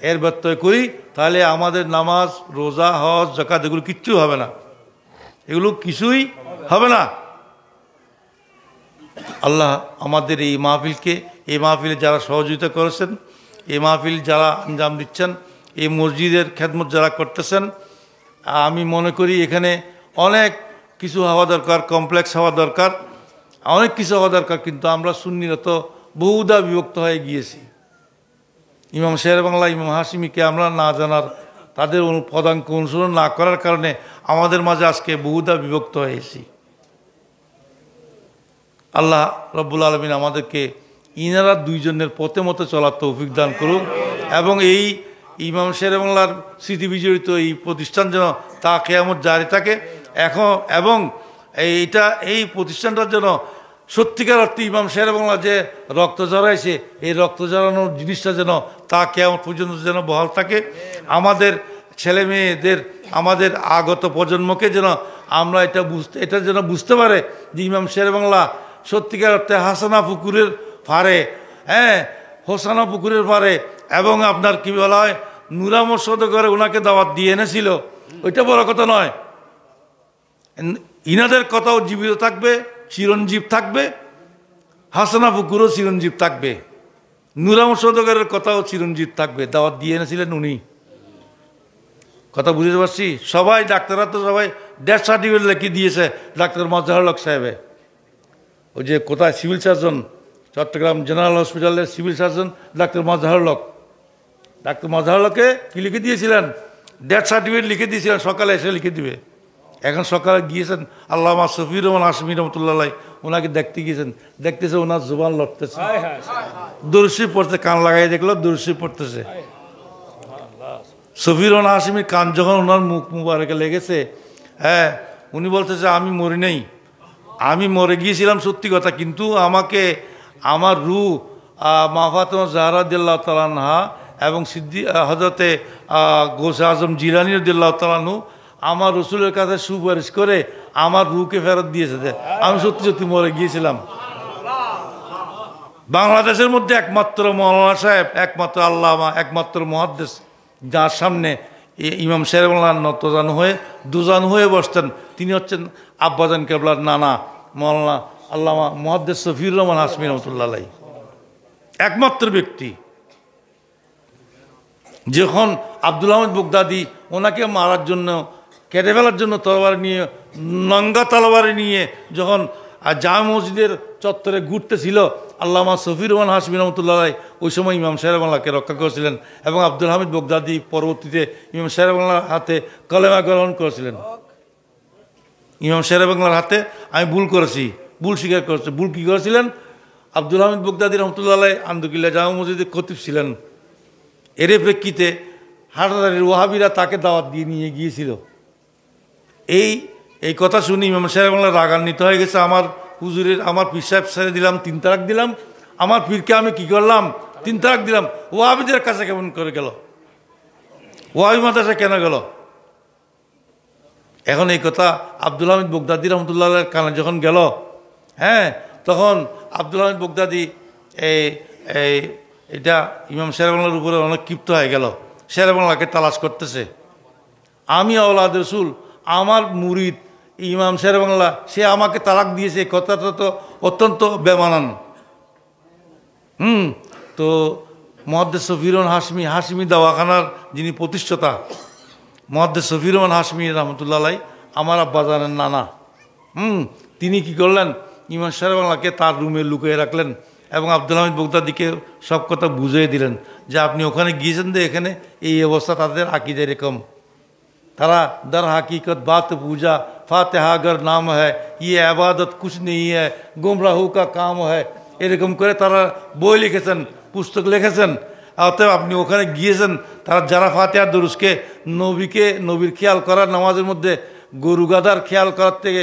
এর ব্যত্যয় করি, তাহলে আমাদের নামাজ, রোজা, হজ, যাকাত এগুলো কিচ্ছু হবে না, এগুলো কিছুই হবে না। আল্লাহ আমাদের এই মাহফিলকে, এই মাহফিলে যারা সহযোগিতা করেছেন, এই মাহফিল যারা আঞ্জাম দিচ্ছেন, এই মসজিদের খেদমত যারা করতেছেন, আমি মনে করি এখানে অনেক কিছু হওয়া দরকার, কমপ্লেক্স হওয়া দরকার, অনেক কিছু হওয়া দরকার। কিন্তু আমরা সুন্নিরা তো বহুদা বিভক্ত হয়ে গিয়েছি। ইমাম শের বাংলা, ইমাম হাশিমিকে আমরা না জানার, তাদের পদাঙ্ক অনুসরণ না করার কারণে আমাদের মাঝে আজকে বহুদা বিভক্ত হয়েছি। আল্লাহ রব্বুল আলামিন আমাদেরকে ইনারা দুইজনের পথে মতো চলার তৌফিক দান করুন এবং এই ইমাম শের বাংলার স্মৃতি বিজড়িত এই প্রতিষ্ঠান যেন তা কিয়ামত জারি থাকে এবং এই প্রতিষ্ঠানটার জন্য সত্যিকার অর্থে ইমাম শের বাংলা যে রক্ত ঝরাইছে, এই রক্ত ঝরানোর জিনিসটা যেন তা কিয়ামত পর্যন্ত যেন বহাল থাকে। আমাদের ছেলে মেয়েদের, আমাদের আগত প্রজন্মকে যেন আমরা এটা যেন বুঝতে পারে যে ইমাম শের বাংলা সত্যিকার অর্থে হাসানা পুকুরের পারে, হোসানা পুকুরের পারে এবং আপনার কি বলা হয় নূরা মোর্শদ করে ওনাকে দাওয়াত দিয়ে এনেছিল, ওইটা বড় কথা নয়। ইনাদের কথাও জীবিত থাকবে, চিরঞ্জীব থাকবে, হাসানা পুকুরও চিরঞ্জীব থাকবে, নূরা মোর্শদ কথাও চিরঞ্জীব থাকবে। দাওয়াত দিয়ে এনেছিলেন উনি, কথা বুঝতে পারছি? সবাই ডাক্তাররা তো সবাই ডেথ সার্টিফিকেট লিখে দিয়েছে ডাক্তার মাজহারুল হক সাহেবে। ওই যে কোথায় সিভিল সার্জন, চট্টগ্রাম জেনারেল হসপিটালের সিভিল সার্জন ডাক্তার মাজহারুল হক। ডাক্তার মাজহারুল হককে কী লিখে দিয়েছিলেন? ডেথ সার্টিফিকেট লিখে দিয়েছিলেন, সকালে এসে লিখে দিবে। এখন সকালে গিয়েছেন আল্লামা শফিউর রহমান হাশমি রহমতুল্লাহ, ওনাকে দেখতে গিয়েছেন, দেখতেছে ওনার জুবান লড়তেছে, দরুদ শরীফ পড়তে, কান লাগাই দেখলো দরুদ শরীফ পড়তেছে। শফিউর রহমান হাশমির কান যখন ওনার মুখ মুবারকে লেগেছে, হ্যাঁ, উনি বলতেছে আমি মরি নাই, আমি মরে গিয়েছিলাম সত্যি কথা, কিন্তু আমাকে আমার রূহ মা ফাতেমা জাহরা রাদিয়াল্লাহু তাআলা আনহা এবং হযরতে গৌসে আজম জিলানী রাদিয়াল্লাহু তাআলা আনহু আমার রসুলের কাছে সুপারিশ করে আমার রূহকে ফেরত দিয়েছে। আমি সত্যি সত্যি মরে গিয়েছিলাম। বাংলাদেশের মধ্যে একমাত্র মৌলানা সাহেব, একমাত্র আল্লামা, একমাত্র মুহাদ্দিস যার সামনে ইমাম শেরেবাংলা নতজানু হয়ে দুজানু হয়ে বসতেন, তিনি হচ্ছেন আব্বাজান কেবলার নানা মৌলানা আল্লামা মুহাদ্দিস শফিউর রহমান হাশমি রহমতুল্লাহ আলাইহি। একমাত্র ব্যক্তি। যখন আব্দুল আহমদ বগদাদি ওনাকে মারার জন্য, কেটে ফেলার জন্য তরবারি নিয়ে, নঙ্গা তরবারি নিয়ে যখন জামে মসজিদের চত্বরে ঘুরতেছিল, আল্লামা শফিউর রহমান হাশমি রহমতুল্লাহ আলাইহি ওই সময় ইমাম শেরেবাংলাকে রক্ষা করেছিলেন এবং আব্দুল হামিদ বগদাদি পরবর্তীতে ইমাম শেরেবাংলার হাতে কলেমা গ্রহণ করেছিলেন। ইমাম শেরেবাংলার হাতে আমি ভুল করেছি, ভুল স্বীকার করেছি। ভুল কী করেছিলেন? আব্দুল হামিদ বগদাদি রহমতুল্লাহ আলাইহি আন্দকিল্লা জামে মসজিদের খতিব ছিলেন। এর প্রেক্ষিতে হাটাদারির ওয়াহাবিরা তাকে দাওয়াত দিয়ে নিয়ে গিয়েছিল। এই কথা শুনি ইমাম শেরেবাংলা রাগান্বিত হয়ে গেছে। আমার হুজুরের, আমার পীর সাহেব ছেড়ে দিলাম, 3 তালাক দিলাম, আমার পীরকে আমি কি করলাম? 3 তালাক দিলাম। ওয়াহাবিদের কাছে কেমন করে গেল? ওয়াহাবি মাদ্রাসা কেন গেল? এখন এই কথা আব্দুল হামিদ বগদাদি রহমতুল্লাহ কানে যখন গেল, হ্যাঁ, তখন আব্দুল হামিদ বগদাদি এটা ইমাম শেরেবাংলার উপরে অনেক ক্ষিপ্ত হয়ে গেল। শেরেবাংলাকে তালাশ করতেছে। আমি আওলাদ রসুল, আমার মুরিদ ইমাম শেরেবাংলা, সে আমাকে তালাক দিয়েছে, কথাটা তো অত্যন্ত বেমানান। তো মুহাদ্দিস শফিউর রহমান হাশমি দাওয়াখানার যিনি প্রতিষ্ঠাতা, মুহাদ্দিস শফিউর রহমান হাশমি রহমতুল্লাহ আলাইহি আমার আব্বাজানের নানা, তিনি কি করলেন? ইমাম শেরেবাংলাকে তার রুমে লুকিয়ে রাখলেন এবং আব্দুল হামিদ বগদাদিকে সব কথা বুঝিয়ে দিলেন যে আপনি ওখানে গিয়েছেন, যে এখানে এই অবস্থা, তাদের আকিদা এরকম, তারা দর হাকিকত বাত পূজা ফাতেহা গর নাম হ্যায়, ইয়ে আবাদত কুছ নেই হ্যায়, গুমরাহু কা কাম হ্যায়, এরকম করে তারা বই লিখেছেন, পুস্তক লিখেছেন। অতএব আপনি ওখানে গিয়েছেন, তারা যারা ফাতেহা দুরুসকে নবীর খেয়াল করা, নামাজের মধ্যে গরু গাদার খেয়াল করার থেকে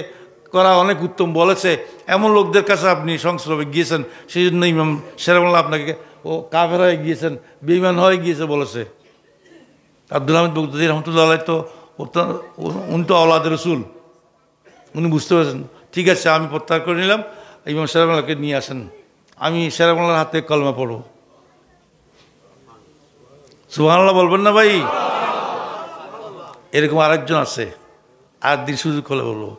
করা অনেক উত্তম বলেছে, এমন লোকদের কাছে আপনি সংস্রবে গিয়েছেন, সেই জন্য ইমাম শেরেবাংলা আপনাকে ও কাফের হয়ে গিয়েছেন, বেঈমান হয়ে গিয়েছে বলেছে। আব্দুল হামিদ বগদাদি রহমতুল্লাহ আলাইহি তো উনি তো আওলাদ রসুল, উনি বুঝতে পেরেছেন। ঠিক আছে, আমি প্রত্যাহার করে নিলাম, ইমাম শেরেবাংলাকে নিয়ে আসেন, আমি শেরেবাংলার হাতে কলমা পড়ব। সুবহানাল্লাহ বলবেন না ভাই? এরকম আরেকজন আছে, আর দিন সুযোগ হলে বলবো।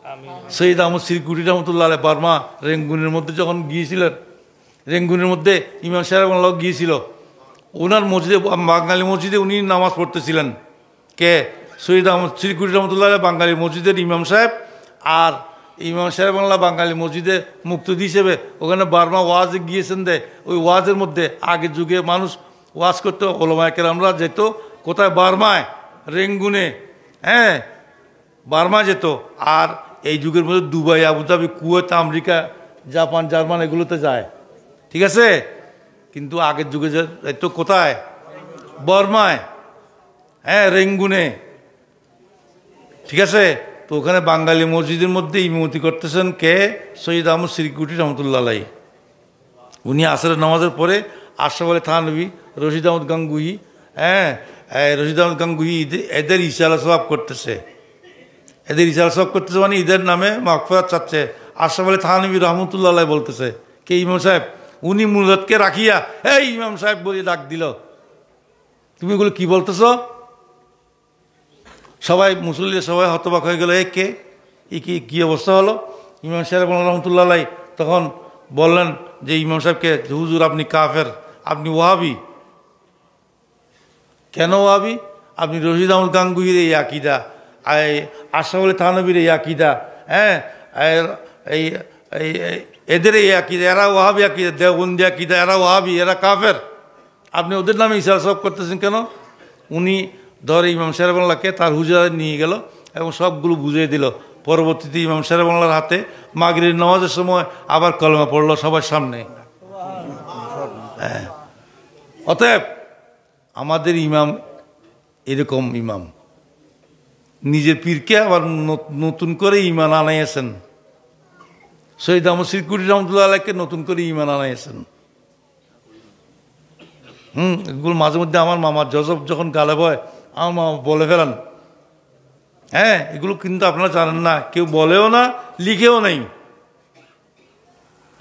সৈয়দ আহমদ সিরকুটি রহমতুল্লাহ আলাইহি বার্মা রেঙ্গুনের মধ্যে যখন গিয়েছিলেন, রেঙ্গুনের মধ্যে ইমাম শেরেবাংলাও গিয়েছিল, ওনার মসজিদে, বাঙালি মসজিদে উনি নামাজ পড়তেছিলেন। কে? সৈয়দ আহমদ সিরকুটি রহমতুল্লাহ আলাইহি বাঙালি মসজিদের ইমাম সাহেব, আর ইমাম শেরেবাংলা বাঙালি মসজিদে মুক্তদি হিসেবে ওখানে বার্মা ওয়াজে গিয়েছেন। ওই ওয়াজের মধ্যে আগের যুগে মানুষ ওয়াজ করতো, ওলামায়ে কেরামরা যেত কোথায়? বার্মায়, রেঙ্গুনে, হ্যাঁ, বার্মা যেত। আর এই যুগের মধ্যে Dubai, Abu Dhabi, Kuwait, America, Japan, German এগুলোতে যায়, ঠিক আছে। কিন্তু আগের যুগে যেত কোথায়? বার্মায়, হ্যাঁ, রেঙ্গুনে, ঠিক আছে। তো ওখানে বাঙালি মসজিদের মধ্যে ইমামতি করতেছেন কে? সৈয়দ আহমদ সিরকুটি রহমতুল্লাহ আলাইহি। উনি আসরের নামাজের পরে আশরাফ আলী থানভী, রশিদ আহমদ গাঙ্গুহি, হ্যাঁ, রশিদ আহমদ গাঙ্গুহি এদের ইশারা সওয়াব করতেছে, এদের ইশারা সওয়াব করতেছে, মানে ঈদের নামে মাগফিরাত চাচ্ছে। আশরাফ আলী থানভী রহমতুল্লাহ আলাইহি বলতেছে, কে? ইমাম সাহেব। উনি মুরাদকে রাখিয়া এই ইমাম সাহেব বলে ডাক দিল, তুমি এগুলো কি বলতেছ? সবাই মুসল্লি সবাই হতবাক হয়ে গেল, কে? কি অবস্থা হলো? ইমাম সাহেব রহমতুল্লাহ আলাইহি তখন বললেন যে ইমাম সাহেবকে, হুজুর আপনি কাফের, আপনি ওয়াহাবি। কেন ওয়াহাবি? আপনি রশিদ আহমদ গাঙ্গুহির এই আকিদা, আশরাফ আলী থানবীর এই আকিদা, হ্যাঁ, এই এদের এই আকিদা, এরা ওয়াহাবি আকিদা, দেওবন্দি আকিদা, এরা ওয়াহাবি, এরা কাফের। আপনি ওদের নামে ইশারা সব করতেছেন কেন? উনি ধরে ইমাম সাহেবুল্লাহকে তার হুজরায় নিয়ে গেল এবং সবগুলো বুঝিয়ে দিল। পরবর্তীতে ইমাম সাহেবুল্লাহর হাতে মাগরিবের নামাজের সময় আবার কলমা পড়লো সবার সামনে। অতএব আমাদের ইমাম এরকম ইমাম, নিজের পীরকে আবার নতুন করে ইমান আনাইয়াছেন। শহীদ আহমদ সিরকুটি রহমতুল্লাহ আলাইকে নতুন করে ইমান আনাইয়াছেন। এগুলো মাঝে মধ্যে আমার মামার জজব যখন গালে বয়, আমার মামা বলে ফেলান। হ্যাঁ, এগুলো কিন্তু আপনারা জানেন না, কেউ বলেও না, লিখেও নেই।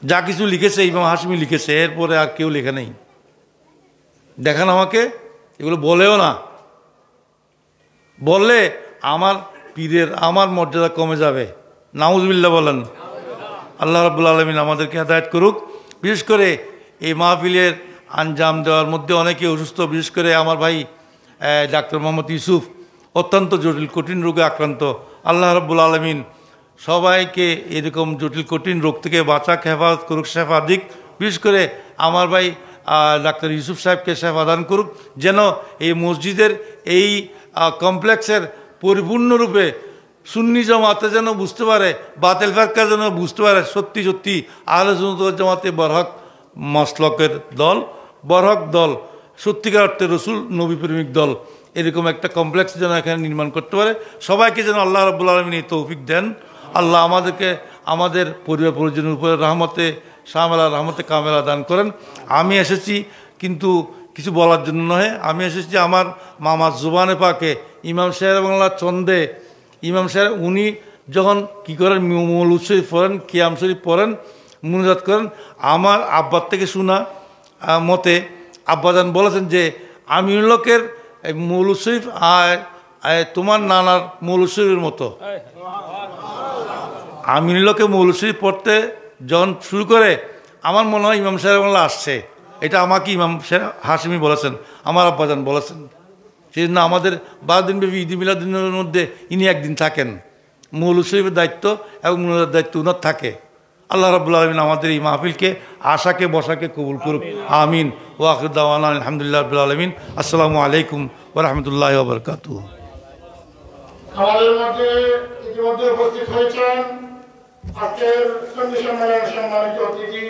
যা কিছু লিখেছে ইমাম হাশমি লিখেছে, এরপরে আর কেউ লেখে নেই। দেখেন আমাকে, এগুলো বলেও না। বললে আমার পীরের, আমার মর্যাদা কমে যাবে। নাউজুবিল্লাহ বলেন। আল্লাহ রাব্বুল আলামিন আমাদেরকে হেদায়েত করুক। বিশেষ করে এই মাহফিলের আঞ্জাম দেওয়ার মধ্যে অনেকে অসুস্থ, বিশেষ করে আমার ভাই ডাক্তার মোহাম্মদ ইউসুফ অত্যন্ত জটিল কঠিন রোগে আক্রান্ত। আল্লাহ রাব্বুল আলামিন সবাইকে এরকম জটিল কঠিন রোগ থেকে বাঁচাক, হেফাজত করুক, শেফা দিক। বিশেষ করে আমার ভাই ডাক্তার ইউসুফ সাহেবকে শেফা দান করুক, যেন এই মসজিদের এই কমপ্লেক্সের পরিপূর্ণরূপে সুন্নি জামাতে যেন বুঝতে পারে, বাতিল ফিরকা যেন বুঝতে পারে সত্যি সত্যি আহলে সুন্নাত ওয়াল জামাতে বরহক মাসলকের দল, বরহক দল, সত্যিকার অর্থে রসুল নবী প্রেমিক দল। এরকম একটা কমপ্লেক্স যেন এখানে নির্মাণ করতে পারে। সবাইকে যেন আল্লাহ রাব্বুল আলামিন এই তৌফিক দেন। আল্লাহ আমাদেরকে আমাদের পরিবার পরিজনের উপরে রহমতে শামেলা, রহমতে কামেলা দান করেন। আমি এসেছি কিন্তু কিছু বলার জন্য নয়, আমি এসেছি আমার মামার জুবানে পাকে ইমাম সাহেব বাংলা চন্দে ইমাম সাহেব উনি যখন কী করেন, মৌলুদ শরীফ পড়েন, কিয়াম শরীফ পড়েন, মুনাজাত করেন। আমার আব্বার থেকে শোনা মতে আব্বাজান বলেছেন যে আমিনুল্লাহর মৌলুদ শরীফ তোমার নানার মৌলুদ শরীফের মতো। আমিনুল্লাহকে মৌলুদ শরীফ পড়তে যখন শুরু করে আমার মনে হয় ইমাম সাহেব বাংলা আসছে। এটা আমাকে ইমাম হাশমি বলেছেন, আমার আব্বাজান বলেছেন। সেই জন্য আমাদের 12 দিন ব্যাপী ঈদ মিলাদুন্নবীর মধ্যে ইনি একদিন থাকেন। মৌলুদ শরীফের দায়িত্ব এবং মুনাজাতের দায়িত্ব উনার থাকে। আল্লাহ রাব্বুল আলামিন আমাদের এই মাহফিলকে আশাকে বসাকে কবুল করুক, আমিন। ওয়া আখিরু দাওয়ানা আলহামদুলিল্লাহি রাব্বিল আলামিন। আসসালামু আলাইকুম ওয়া রাহমাতুল্লাহি ওয়া বারাকাতুহু। আমাদের মধ্যে ইতিমধ্যে উপস্থিত হয়েছেন আজকের সন্ধি সম্মেলনের সম্মানিত অতিথি